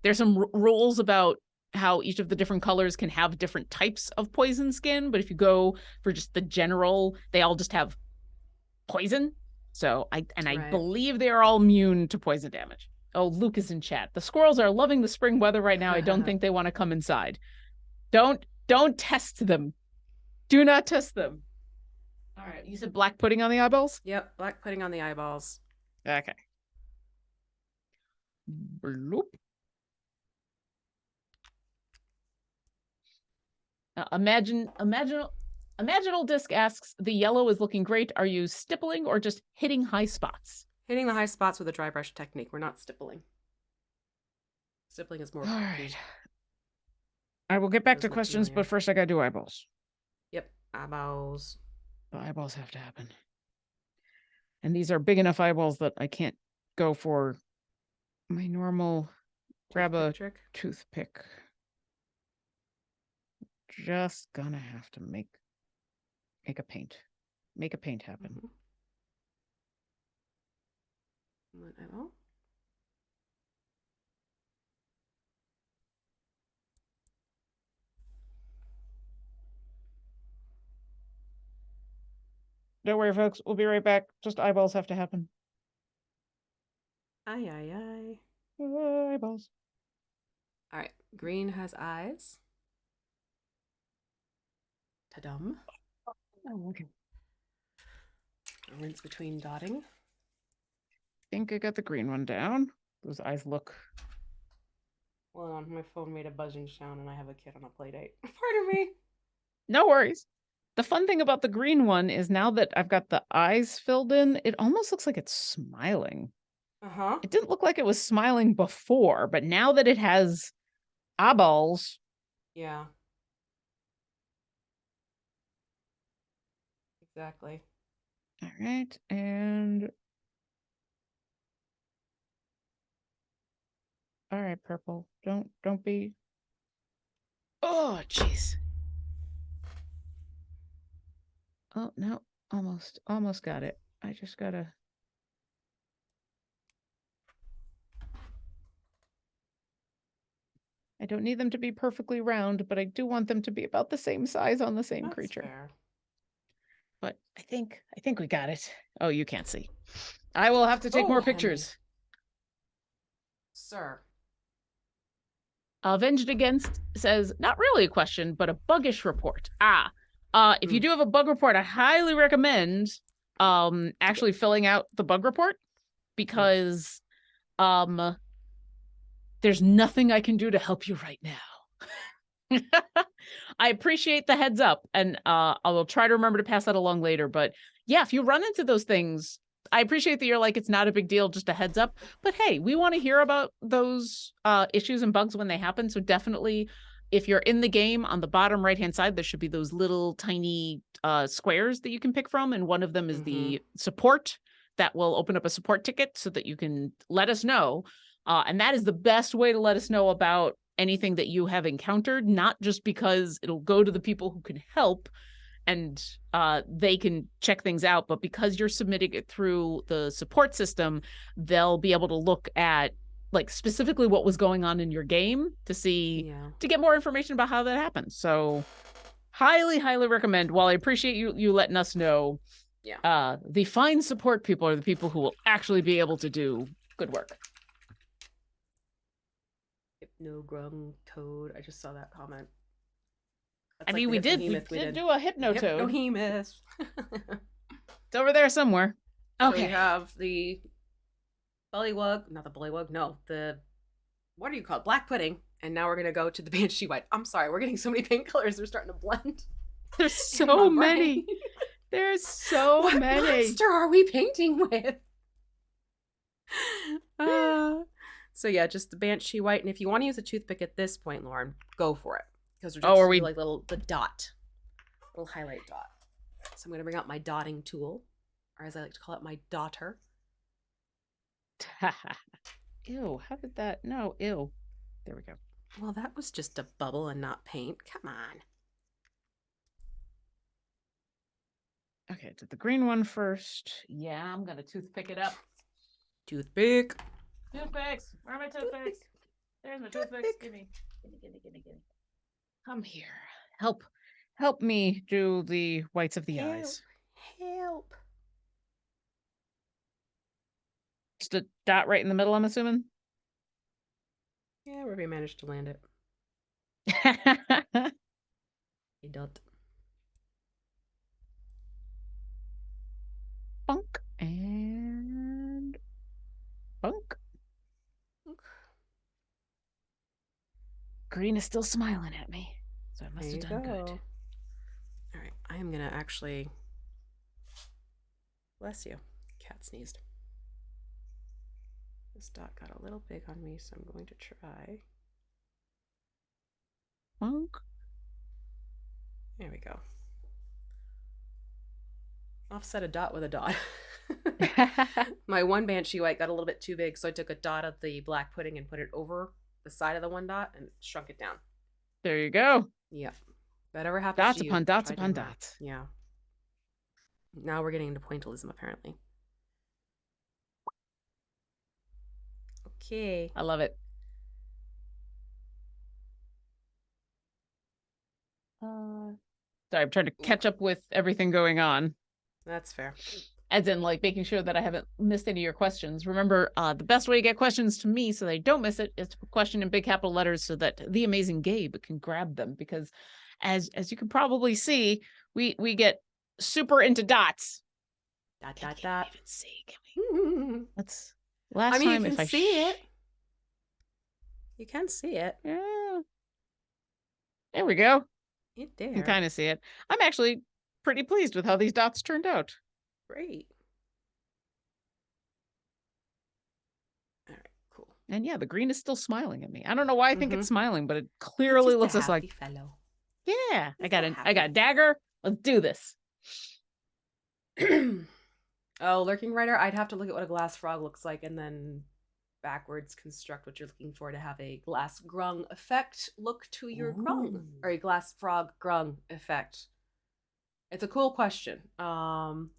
there's some rules about how each of the different colors can have different types of poison skin, but if you go for just the general, they all just have poison. So I believe they are all immune to poison damage. Oh, Luke is in chat. The squirrels are loving the spring weather right now. I don't think they want to come inside. Don't test them. Do not test them. All right. You said black pudding on the eyeballs? Yep, black pudding on the eyeballs. Okay. Bloop. Imaginal Disc asks, the yellow is looking great. Are you stippling or just hitting high spots? Hitting the high spots with a dry brush technique. We're not stippling. Stippling is more. All right. I will get back to questions, but first I gotta do eyeballs. Yep, eyeballs. The eyeballs have to happen. And these are big enough eyeballs that I can't go for my normal grab a toothpick. Just gonna have to make a paint. Make a paint happen. One eyeball. Don't worry, folks. We'll be right back. Just eyeballs have to happen. Aye, aye, aye. Eyeballs. All right. Green has eyes. Ta-dum. Oh, okay. Rinse between dotting. I think I got the green one down. Those eyes look... Hold on. My phone made a buzzing sound and I have a kid on a play date. Pardon me. No worries. The fun thing about the green one is now that I've got the eyes filled in, it almost looks like it's smiling. Uh-huh. It didn't look like it was smiling before, but now that it has eyeballs. Yeah. Exactly. All right, and... All right, purple. Don't be... Oh, jeez. Oh, no. Almost got it. I just gotta... I don't need them to be perfectly round, but I do want them to be about the same size on the same creature. Fair. But I think we got it. Oh, you can't see. I will have to take more pictures. Sir. Avenged Against says, not really a question, but a buggish report. If you do have a bug report, I highly recommend actually filling out the bug report, because there's nothing I can do to help you right now. I appreciate the heads up, and I will try to remember to pass that along later. But yeah, if you run into those things, I appreciate that you're like, it's not a big deal, just a heads up. But hey, we want to hear about those issues and bugs when they happen. So definitely, if you're in the game, on the bottom right-hand side, there should be those little tiny squares that you can pick from. And one of them is the support. That will open up a support ticket so that you can let us know. And that is the best way to let us know about anything that you have encountered, not just because it'll go to the people who can help and they can check things out, but because you're submitting it through the support system, they'll be able to look at like specifically what was going on in your game to see, to get more information about how that happened. So highly recommend. While I appreciate you letting us know, the fine support people are the people who will actually be able to do good work. Hypno Grung Toad. I just saw that comment. That's I mean, we did do a Hypno Toad. Hypnohemus. It's over there somewhere. Okay. So we have the bullywug, not the bullywug, no, the, what do you call it? Black pudding. And now we're going to go to the Banshee White. I'm sorry, we're getting so many paint colors, they're starting to blend. There's so many. There's so many. What monster are we painting with? So yeah, just the Banshee White. And if you want to use a toothpick at this point, Lauren, go for it. Because we're just like the dot. Little highlight dot. So I'm going to bring out my dotting tool. Or as I like to call it, my dotter. Ew, how did that? No, ew. There we go. Well, that was just a bubble and not paint. Come on. Okay, did the green one first. Yeah, I'm going to toothpick it up. Toothpick. Toothpicks. Where are my toothpicks? There's my toothpicks. Gimme. Come here. Help me do the whites of the eyes. Help. Just a dot right in the middle, I'm assuming? Yeah, wherever you managed to land it. A dot. Bunk and bunk. Green is still smiling at me, so I must have done good. All right, I am gonna actually. Bless you. Cat sneezed. This dot got a little big on me, so I'm going to try. Bunk. There we go. Offset a dot with a dot. My one Banshee white got a little bit too big, so I took a dot of the black pudding and put it over the side of the one dot and shrunk it down. There you go. Yep. Whatever happens dots to you, upon dots upon dots. Yeah. Now we're getting into pointillism, apparently. Okay. I love it. Sorry, I'm trying to catch up with everything going on. That's fair. As in, like, making sure that I haven't missed any of your questions. Remember, the best way to get questions to me so they don't miss it is to put question in big capital letters so that the amazing Gabe can grab them. Because as you can probably see, we get super into dots. Dot, can dot, dot. Even see? Can we? That's last time. You can if see it. You can see it. Yeah. There we go. It there. You can kind of see it. I'm actually pretty pleased with how these dots turned out. Great. All right, cool. And yeah, the green is still smiling at me. I don't know why I think it's smiling, but it clearly looks just like fellow. Yeah, I got a dagger. Let's do this. Oh, lurking rider. I'd have to look at what a glass frog looks like and then backwards construct what you're looking for to have a glass grung effect look to your grung, or a glass frog grung effect. It's a cool question.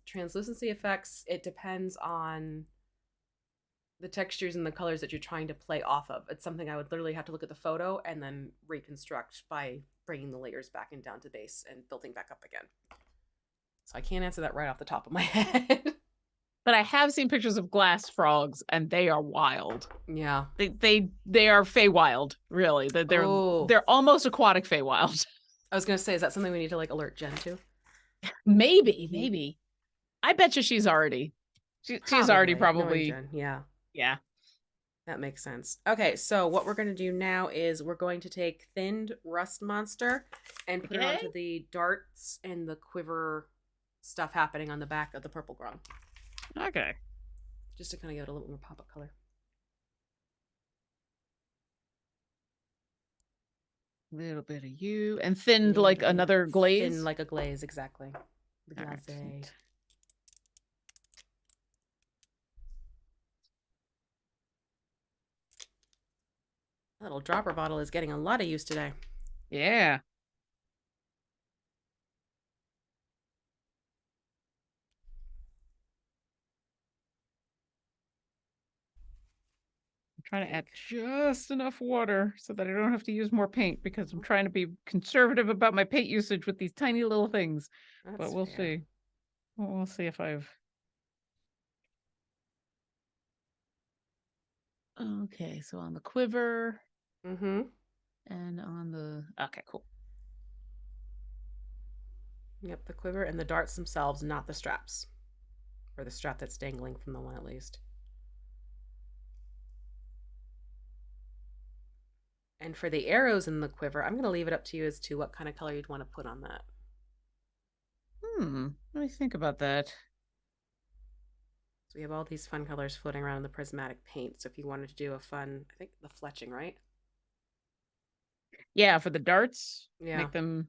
Translucency effects, it depends on the textures and the colors that you're trying to play off of. It's something I would literally have to look at the photo and then reconstruct by bringing the layers back and down to base and building back up again. So I can't answer that right off the top of my head. But I have seen pictures of glass frogs, and they are wild. Yeah, they are Feywild, really. They're almost aquatic Feywild. I was gonna say, is that something we need to like alert Jen to? Maybe. I bet you she's already. She's already probably. Jen. Yeah. Yeah. That makes sense. Okay, so what we're going to do now is we're going to take thinned rust monster and put it onto the darts and the quiver stuff happening on the back of the purple grung. Okay. Just to kind of give it a little more pop-up color. A little bit of you. And thinned like another glaze? Thin like a glaze, exactly. The glaze. Right. That little dropper bottle is getting a lot of use today. Yeah. Trying to add just enough water so that I don't have to use more paint, because I'm trying to be conservative about my paint usage with these tiny little things. But we'll see. We'll see if I've... Okay, so on the quiver. And on the... Okay, cool. Yep, the quiver and the darts themselves, not the straps. Or the strap that's dangling from the one at least. And for the arrows in the quiver, I'm going to leave it up to you as to what kind of color you'd want to put on that. Let me think about that. So we have all these fun colors floating around in the prismatic paint. So if you wanted to do a fun, I think the fletching, right? Yeah, for the darts. Yeah. Make them...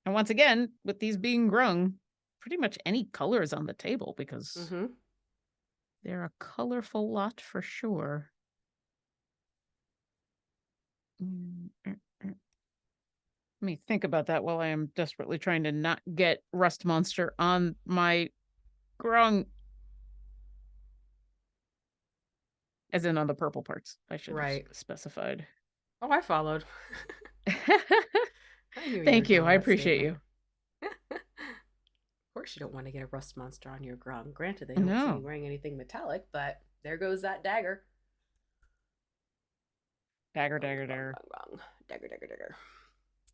And once again, with these being grung, pretty much any color is on the table, because they're a colorful lot for sure. Let me think about that while I am desperately trying to not get Rust Monster on my grung. As in on the purple parts, I should have specified. Oh, I followed. Thank you. I appreciate you. Of course you don't want to get a Rust Monster on your grung. Granted, they don't see you wearing anything metallic, but there goes that dagger. Dagger. Dagger.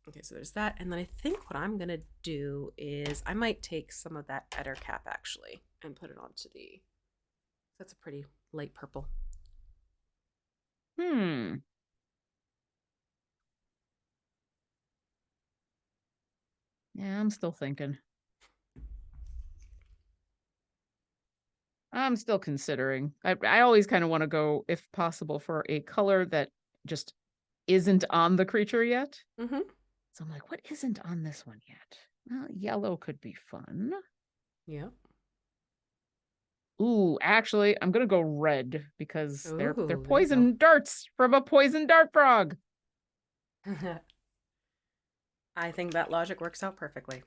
Okay, so there's that. And then I think what I'm going to do is I might take some of that Eder cap actually and put it onto the. That's a pretty light purple. Yeah, I'm still thinking. I'm still considering. I always kind of want to go, if possible, for a color that just isn't on the creature yet. Mm-hmm. So I'm like, what isn't on this one yet? Well, yellow could be fun. Yeah. Ooh, actually, I'm gonna go red because they're Ooh, there you go. poison darts from a poison dart frog. I think that logic works out perfectly.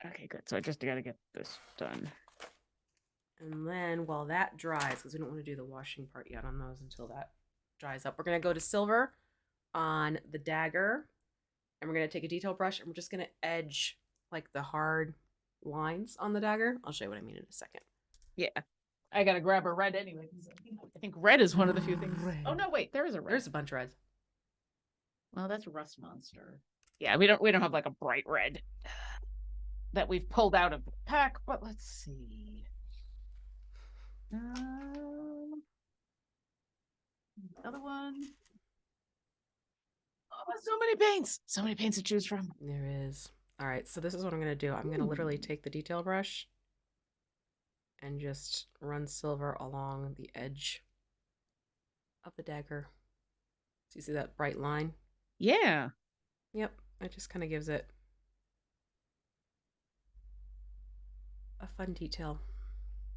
Okay, good. So I just gotta get this done. And then while that dries, because we don't want to do the washing part yet on those until that dries up, we're going to go to silver on the dagger. And we're going to take a detail brush and we're just going to edge like the hard lines on the dagger. I'll show you what I mean in a second. Yeah. I gotta grab a red anyway. I think red is one of the few things. Red. Oh no, wait, there is a red. There's a bunch of reds. Well, that's a rust monster. Yeah, we don't have like a bright red that we've pulled out of the pack, but let's see. Another one. Oh, so many paints to choose from. There is. All right, so this is what I'm going to do. I'm going to literally take the detail brush and just run silver along the edge of the dagger. So you see that bright line? Yeah. Yep, it just kind of gives it a fun detail.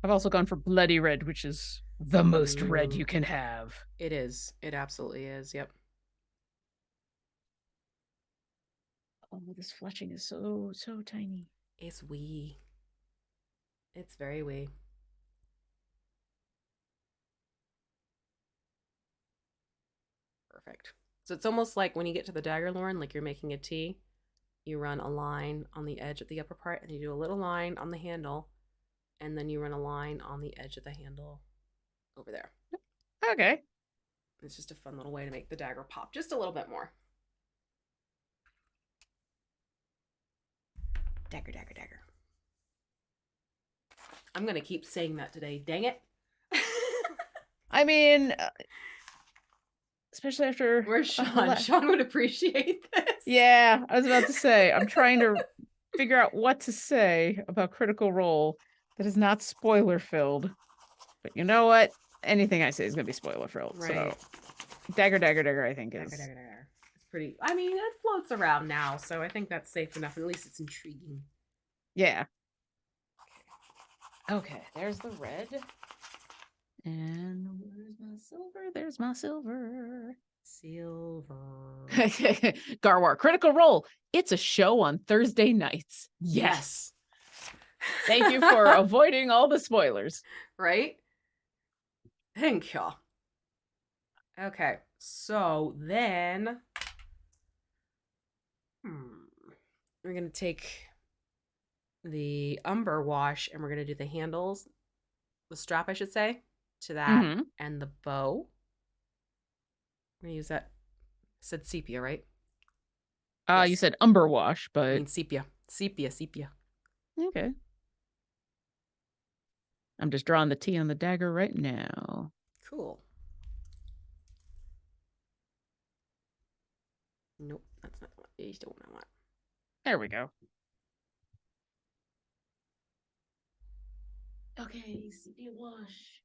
I've also gone for bloody red, which is the most red you can have. It is. It absolutely is. Yep. Oh, this fletching is so tiny. It's wee. It's very wee. Perfect. So it's almost like when you get to the dagger, Lauren, like you're making a T, you run a line on the edge of the upper part and you do a little line on the handle, and then you run a line on the edge of the handle over there. Okay. It's just a fun little way to make the dagger pop just a little bit more. Dagger, dagger, dagger. I'm going to keep saying that today. Dang it. I mean, especially after... Where's Sean? Sean would appreciate this. Yeah, I was about to say, I'm trying to figure out what to say about Critical Role that is not spoiler-filled. But you know what? Anything I say is going to be spoiler-filled. Right. So, dagger, dagger, dagger, I think is... Dagger, dagger. It's pretty... I mean, it floats around now, so I think that's safe enough. At least it's intriguing. Yeah. Okay, there's the red. And where's my silver? There's my silver. Silver. Garwar, Critical Role. It's a show on Thursday nights. Yes. Thank you for avoiding all the spoilers. Right? Thank you. Okay, so then we're going to take the umber wash and we're going to do the handles, the strap, I should say, to that, and the bow. I'm going to use that. I said sepia, right? Yes. You said umber wash, but... I mean sepia. Sepia. Okay. I'm just drawing the T on the dagger right now. Cool. Nope, that's not the one. You don't want. There we go. Okay, sepia wash.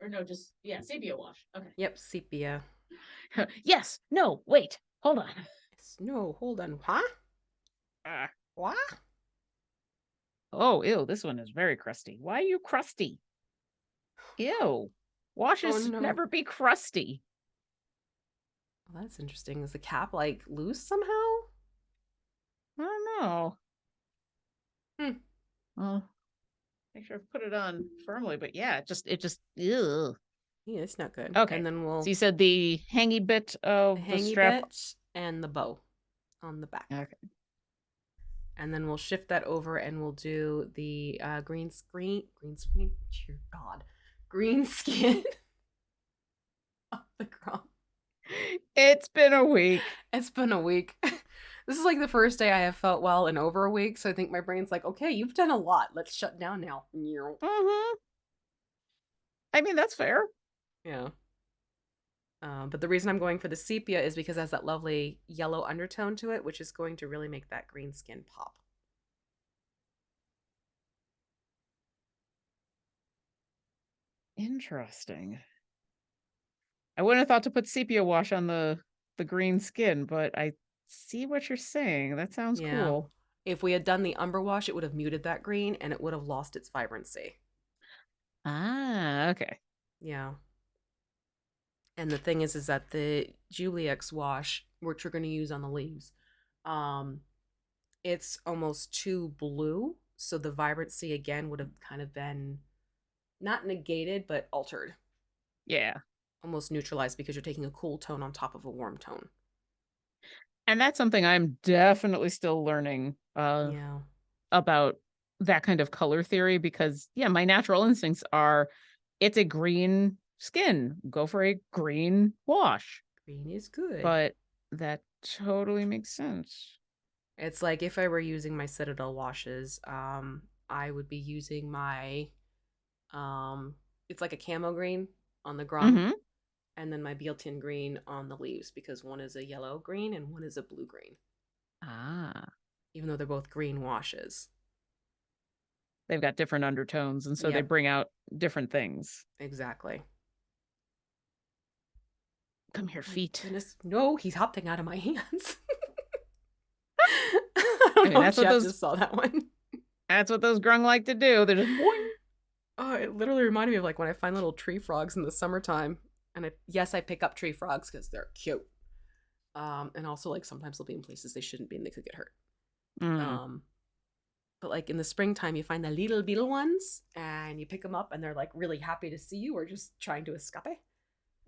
Or no, just, yeah, sepia wash. Okay. Yep, sepia. Yes. No, wait. Hold on. Yes, no, hold on. Huh? What? Oh, ew, this one is very crusty. Why are you crusty? Ew. Washes never be crusty. Well, that's interesting. Is the cap, like, loose somehow? I don't know. Well, make sure I've put it on firmly, but yeah, it just, ew. Yeah, it's not good. Okay. And then we'll... So you said the hangy bit of the strap? Bit and the bow on the back. Okay. And then we'll shift that over and we'll do the green skin of the Grung. It's been a week. It's been a week. This is like the first day I have felt well in over a week, so I think my brain's like, okay, you've done a lot. Let's shut down now. Mhm. I mean, that's fair. Yeah. But the reason I'm going for the sepia is because it has that lovely yellow undertone to it, which is going to really make that green skin pop. Interesting. I wouldn't have thought to put sepia wash on the green skin, but I see what you're saying. That sounds Yeah. cool. If we had done the umber wash, it would have muted that green and it would have lost its vibrancy. Ah, okay. Yeah. And the thing is that the Juliex wash, which we're going to use on the leaves, um, it's almost too blue. So the vibrancy again would have kind of been not negated, but altered, Yeah. almost neutralized because you're taking a cool tone on top of a warm tone. And that's something I'm definitely still learning Yeah. about that kind of color theory because yeah, my natural instincts are it's a green skin. Go for a green wash. Green is good. But that totally makes sense. It's like if I were using my Citadel washes, I would be using my it's like a camo green on the Grung, Mhm. and then my Bealtin green on the leaves because one is a yellow green and one is a blue green, Ah. even though they're both green washes. They've got different undertones and so they Yep, bring out different things. exactly. Come here, My feet. goodness, no, he's hopping out of my hands. I I don't mean, know if Chat just saw that one. that's what those grung like to do. They're just boing. Oh, it literally reminded me of like when I find little tree frogs in the summertime. And yes, I pick up tree frogs because they're cute. And also like sometimes they'll be in places they shouldn't be and they could get hurt. Mm. Um, but like in the springtime, you find the little beetle ones and you pick them up and they're like really happy to see you or just trying to escape.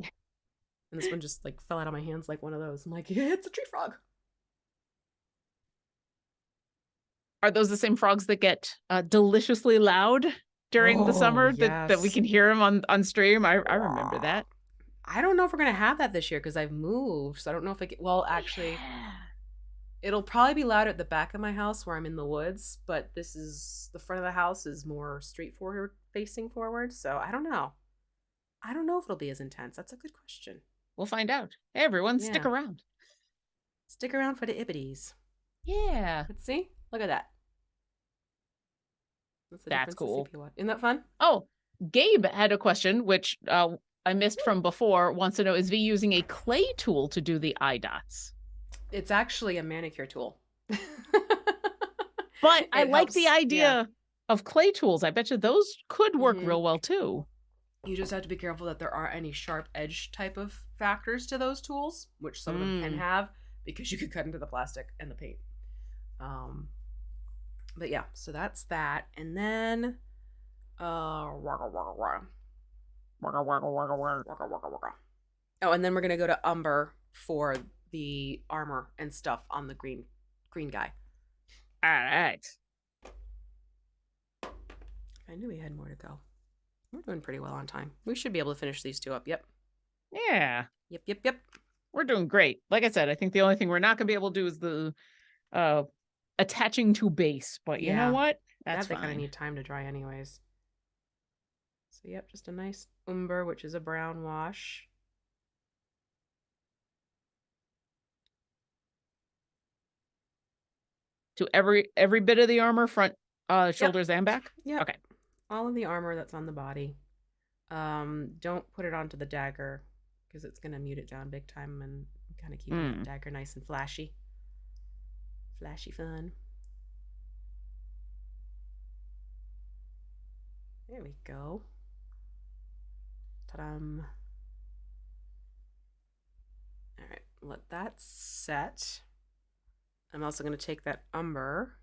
And this one just like fell out of my hands like one of those. I'm like, yeah, it's a tree frog. Are those the same frogs that get deliciously loud during the Oh summer that we yes. can hear them on stream? I remember that. I don't know if we're gonna have that this year because I've moved, so I don't know if I get. Well, actually, Yeah. it'll probably be loud at the back of my house where I'm in the woods, but this is the front of the house is more street forward facing forward, so I don't know. I don't know if it'll be as intense. That's a good question. We'll find out. Hey, everyone, stick Yeah. around. Stick around for the ibbities. Yeah. Let's see. Look at that. That's the That's difference of cool. CP1. Isn't that fun? Oh, Gabe had a question, which I missed from before. Wants to know, is V using a clay tool to do the eye dots? It's actually a manicure tool. But I It like the helps. Yeah. idea of clay tools. I bet you those could work Mm-hmm. real well too. You just have to be careful that there aren't any sharp edge type of factors to those tools, which some of them can have, because you could cut into the plastic and the paint. Um, but yeah, so that's that. And then oh, and then we're gonna go to Umber for the armor and stuff on the green guy. All right. I knew we had more to go. We're doing pretty well on time. We should be able to finish these two up. Yep. Yeah. Yep. We're doing great. Like I said, I think the only thing we're not gonna be able to do is the attaching to base, but you know Yeah. what? That's They kind of fine. need time to dry anyways. So yep, just a nice umber, which is a brown wash. To every bit of the armor, front, Yep. shoulders, and back? Yep. Okay. All of the armor that's on the body. Don't put it onto the dagger because it's gonna mute it down big time and kind of keeping that dagger nice and flashy. Flashy fun. There we go. Ta-dam. All right, let that set. I'm also going to take that umber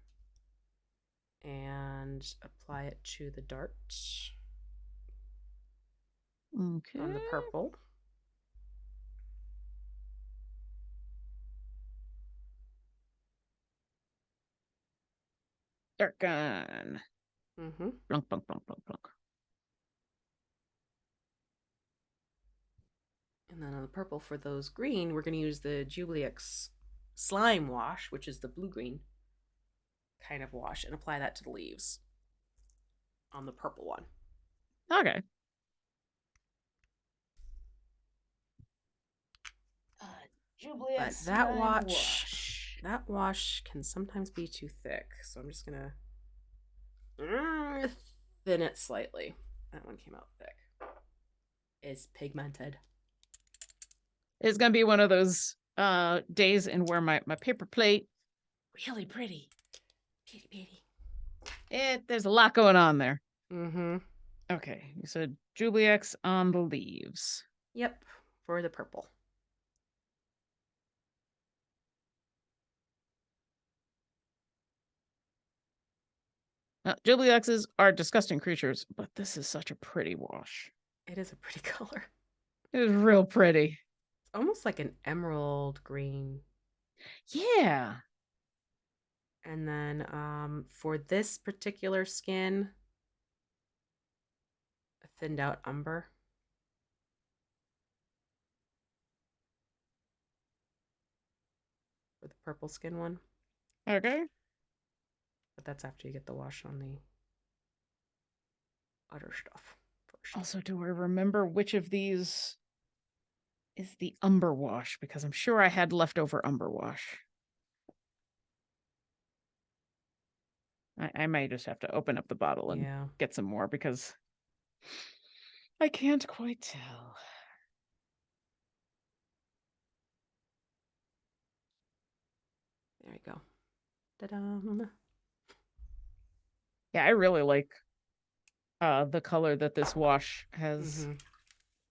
and apply it to the dart Okay. on the purple. Dart gun. Mm-hmm. Blunk. And And then on the purple for those green, we're going to use the Jubilex slime wash, which is the blue-green kind of wash, and apply that to the leaves on the purple one. Okay. But that wash can sometimes be too thick, so I'm just gonna thin it slightly. That one came out thick. It's pigmented. It's gonna be one of those days in where my paper plate really pretty. There's a lot going on there. Mm-hmm. Okay, you said Jubilex on the leaves. Yep, for the purple. Jubilexes are disgusting creatures, but this is such a pretty wash. It is a pretty color. It is real pretty. It's almost like an emerald green. Yeah. And then for this particular skin, a thinned out umber. For the purple skin one. Okay. But that's after you get the wash on the other stuff first. Also, do I remember which of these is the umber wash? Because I'm sure I had leftover umber wash. I might just have to open up the bottle and get some more because I can't quite tell. There you go. Ta-da! Yeah, I really like the color that this wash has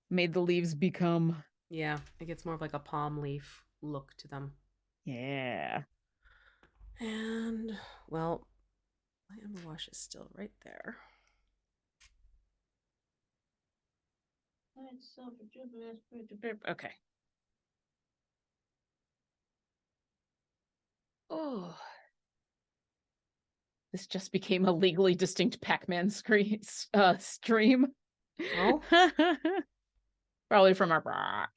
made the leaves become. Yeah, it gets more of like a palm leaf look to them. Yeah. And, well, my umber wash is still right there. Okay. Oh. This just became a legally distinct Pac-Man stream. Oh? Probably from our...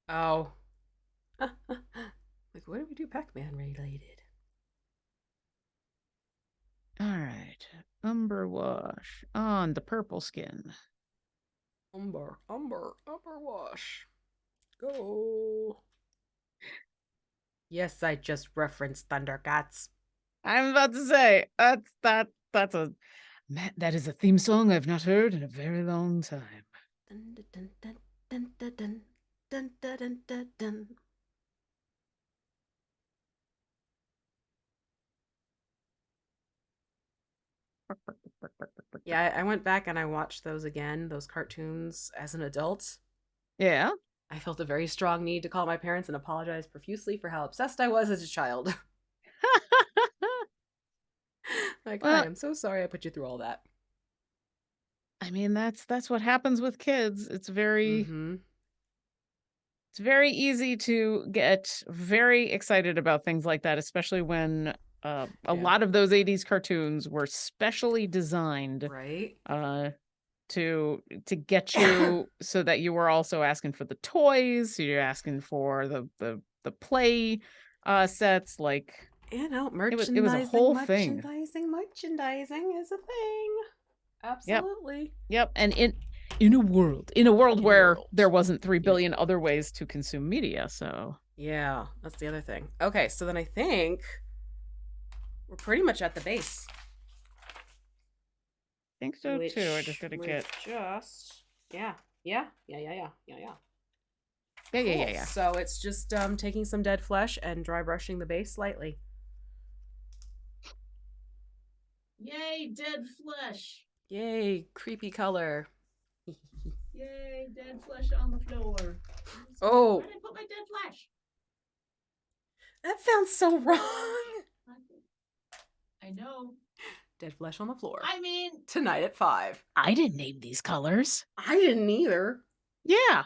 Oh. Like, what did we do Pac-Man related? All right. Umber wash on the purple skin. Umber wash. Go. Yes, I just referenced Thundercats. I'm about to say that is a theme song I've not heard in a very long time. Dun, dun, dun, dun, dun, dun, dun, dun, dun, dun, dun. Yeah, I went back and I watched those again, those cartoons as an adult. Yeah. I felt a very strong need to call my parents and apologize profusely for how obsessed I was as a child. Like, well, I am so sorry I put you through all that. I mean, that's what happens with kids. It's very it's very easy to get very excited about things like that, especially when a lot of those 80s cartoons were specially designed to get you so that you were also asking for the toys, so you're asking for the play sets, like, you know, merchandising. It was a whole thing. Merchandising is a thing. Absolutely. Yep. And in a world where there wasn't 3 billion other ways to consume media, so yeah, that's the other thing. Okay, so then I think we're pretty much at the base. I think so too. I just gotta get yeah. Yeah. So it's just taking some dead flesh and dry brushing the base slightly. Yay, dead flesh. Yay, creepy color. Yay, dead flesh on the floor. Oh. Where did I put my dead flesh? That sounds so wrong. I know. Dead flesh on the floor. I mean, tonight at 5. I didn't name these colors. I didn't either. Yeah.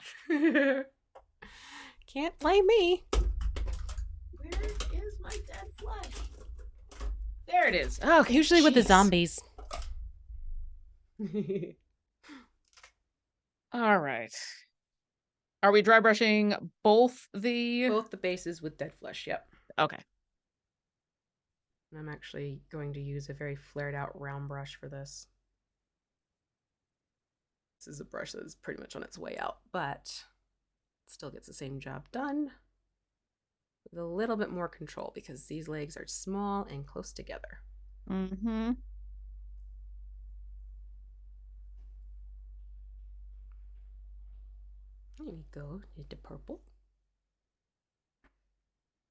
Can't blame me. Where is my dead flesh? There it is. Okay. Usually with the zombies. All right. Are we dry brushing both the bases with dead flesh? Yep. Okay. I'm actually going to use a very flared out round brush for this. This is a brush that is pretty much on its way out, but still gets the same job done with a little bit more control because these legs are small and close together. Mm-hmm. There we go. Need the purple.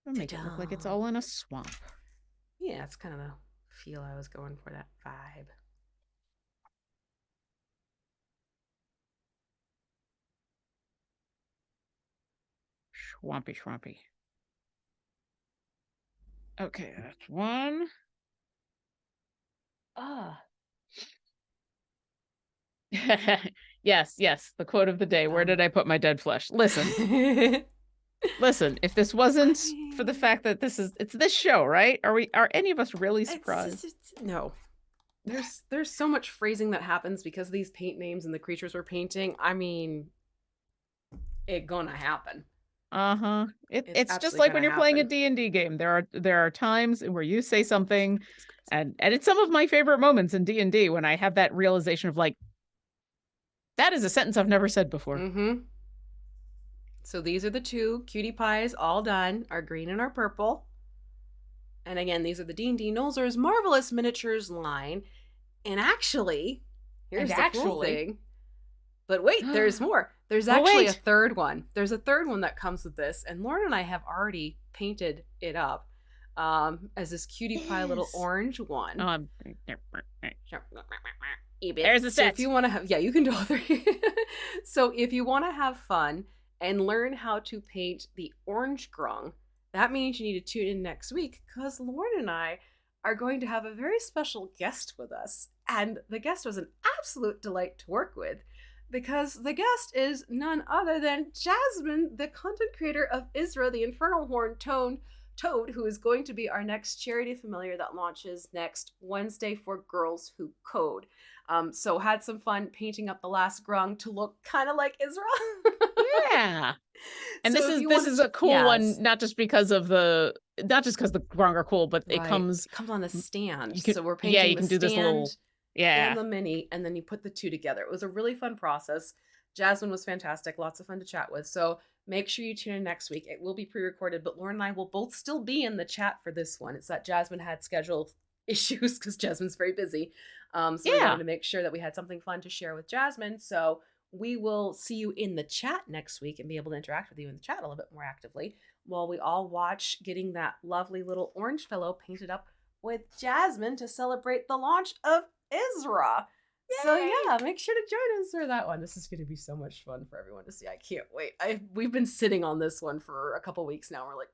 Make it look like it's all in a swamp. Yeah, it's kind of the feel I was going for, that vibe. Swampy. Okay, that's one. Yes, the quote of the day. Where did I put my dead flesh? Listen. Listen, if this wasn't for the fact that it's this show, right? Are any of us really surprised? No. There's so much phrasing that happens because these paint names and the creatures we're painting. I mean, it gonna happen. Uh-huh. It's just like when you're playing a D&D game. There are times where you say something and it's some of my favorite moments in D&D when I have that realization of like, that is a sentence I've never said before. Mm-hmm. So these are the two cutie pies all done, our green and our purple. And again, these are the D&D Nolzur's Marvelous Miniatures line. And actually, here's the cool thing. But wait, there's more. There's actually a third one. There's a third one that comes with this. And Lauren and I have already painted it up as this cutie pie little orange one. There's a set. So if you want to have, you can do all three. So if you want to have fun and learn how to paint the orange grung, that means you need to tune in next week because Lauren and I are going to have a very special guest with us. And the guest was an absolute delight to work with because the guest is none other than Jasmine, the content creator of Isra, the Infernal Horned Toad, who is going to be our next charity familiar that launches next Wednesday for Girls Who Code. So had some fun painting up the last grung to look kind of like Isra. Yeah. And so this is a cool one, not just because the grung are cool, but it comes on the stand. So we're painting you can do this little and the mini, and then you put the two together. It was a really fun process. Jasmine was fantastic, lots of fun to chat with. So make sure you tune in next week. It will be pre-recorded, but Lauren and I will both still be in the chat for this one. It's that Jasmine had schedule issues because Jasmine's very busy. So we wanted to make sure that we had something fun to share with Jasmine. So we will see you in the chat next week and be able to interact with you in the chat a little bit more actively while we all watch getting that lovely little orange fellow painted up with Jasmine to celebrate the launch of Isra. Yay! So make sure to join us for that one. This is going to be so much fun for everyone to see. I can't wait. We've been sitting on this one for a couple weeks now. We're like,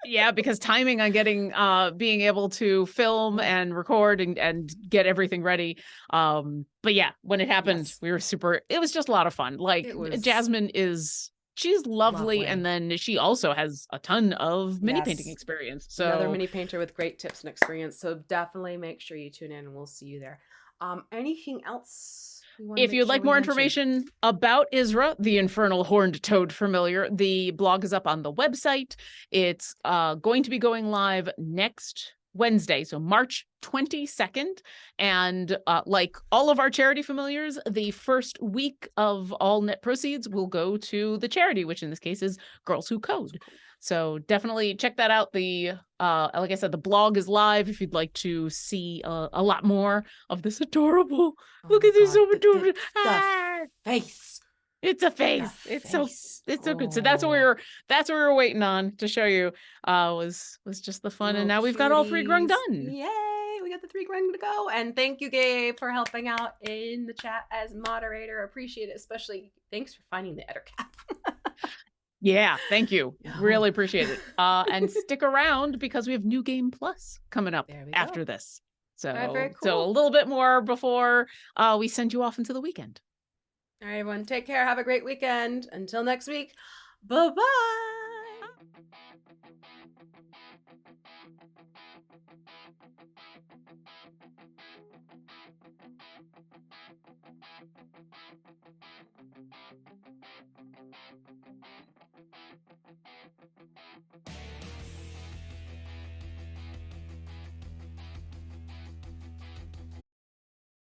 yeah, because timing on getting being able to film and record and get everything ready. But yeah, when it happened, we were it was just a lot of fun. Like Jasmine she's lovely, and then she also has a ton of mini painting experience. So another mini painter with great tips and experience. So definitely make sure you tune in and we'll see you there. Anything else? If you'd like more information about Isra, the Infernal Horned Toad familiar, the blog is up on the website. It's going to be going live next Wednesday, so March 22nd. And like all of our charity familiars, the first week of all net proceeds will go to the charity, which in this case is Girls Who Code. So definitely check that out. Like I said, the blog is live if you'd like to see a lot more of this adorable. Look at this so adorable face. It's a face. It's so good. So that's what we were waiting on to show you. Was just the fun, and now we've got all 3 grung done. Yay! We got the 3 grung to go, and thank you, Gabe, for helping out in the chat as moderator. Appreciate it, especially thanks for finding the editor cap. Yeah, thank you. Really appreciate it. And stick around because we have New Game Plus coming up after this. So, very cool. So a little bit more before we send you off into the weekend. All right, everyone, take care. Have a great weekend. Until next week. Bye-bye.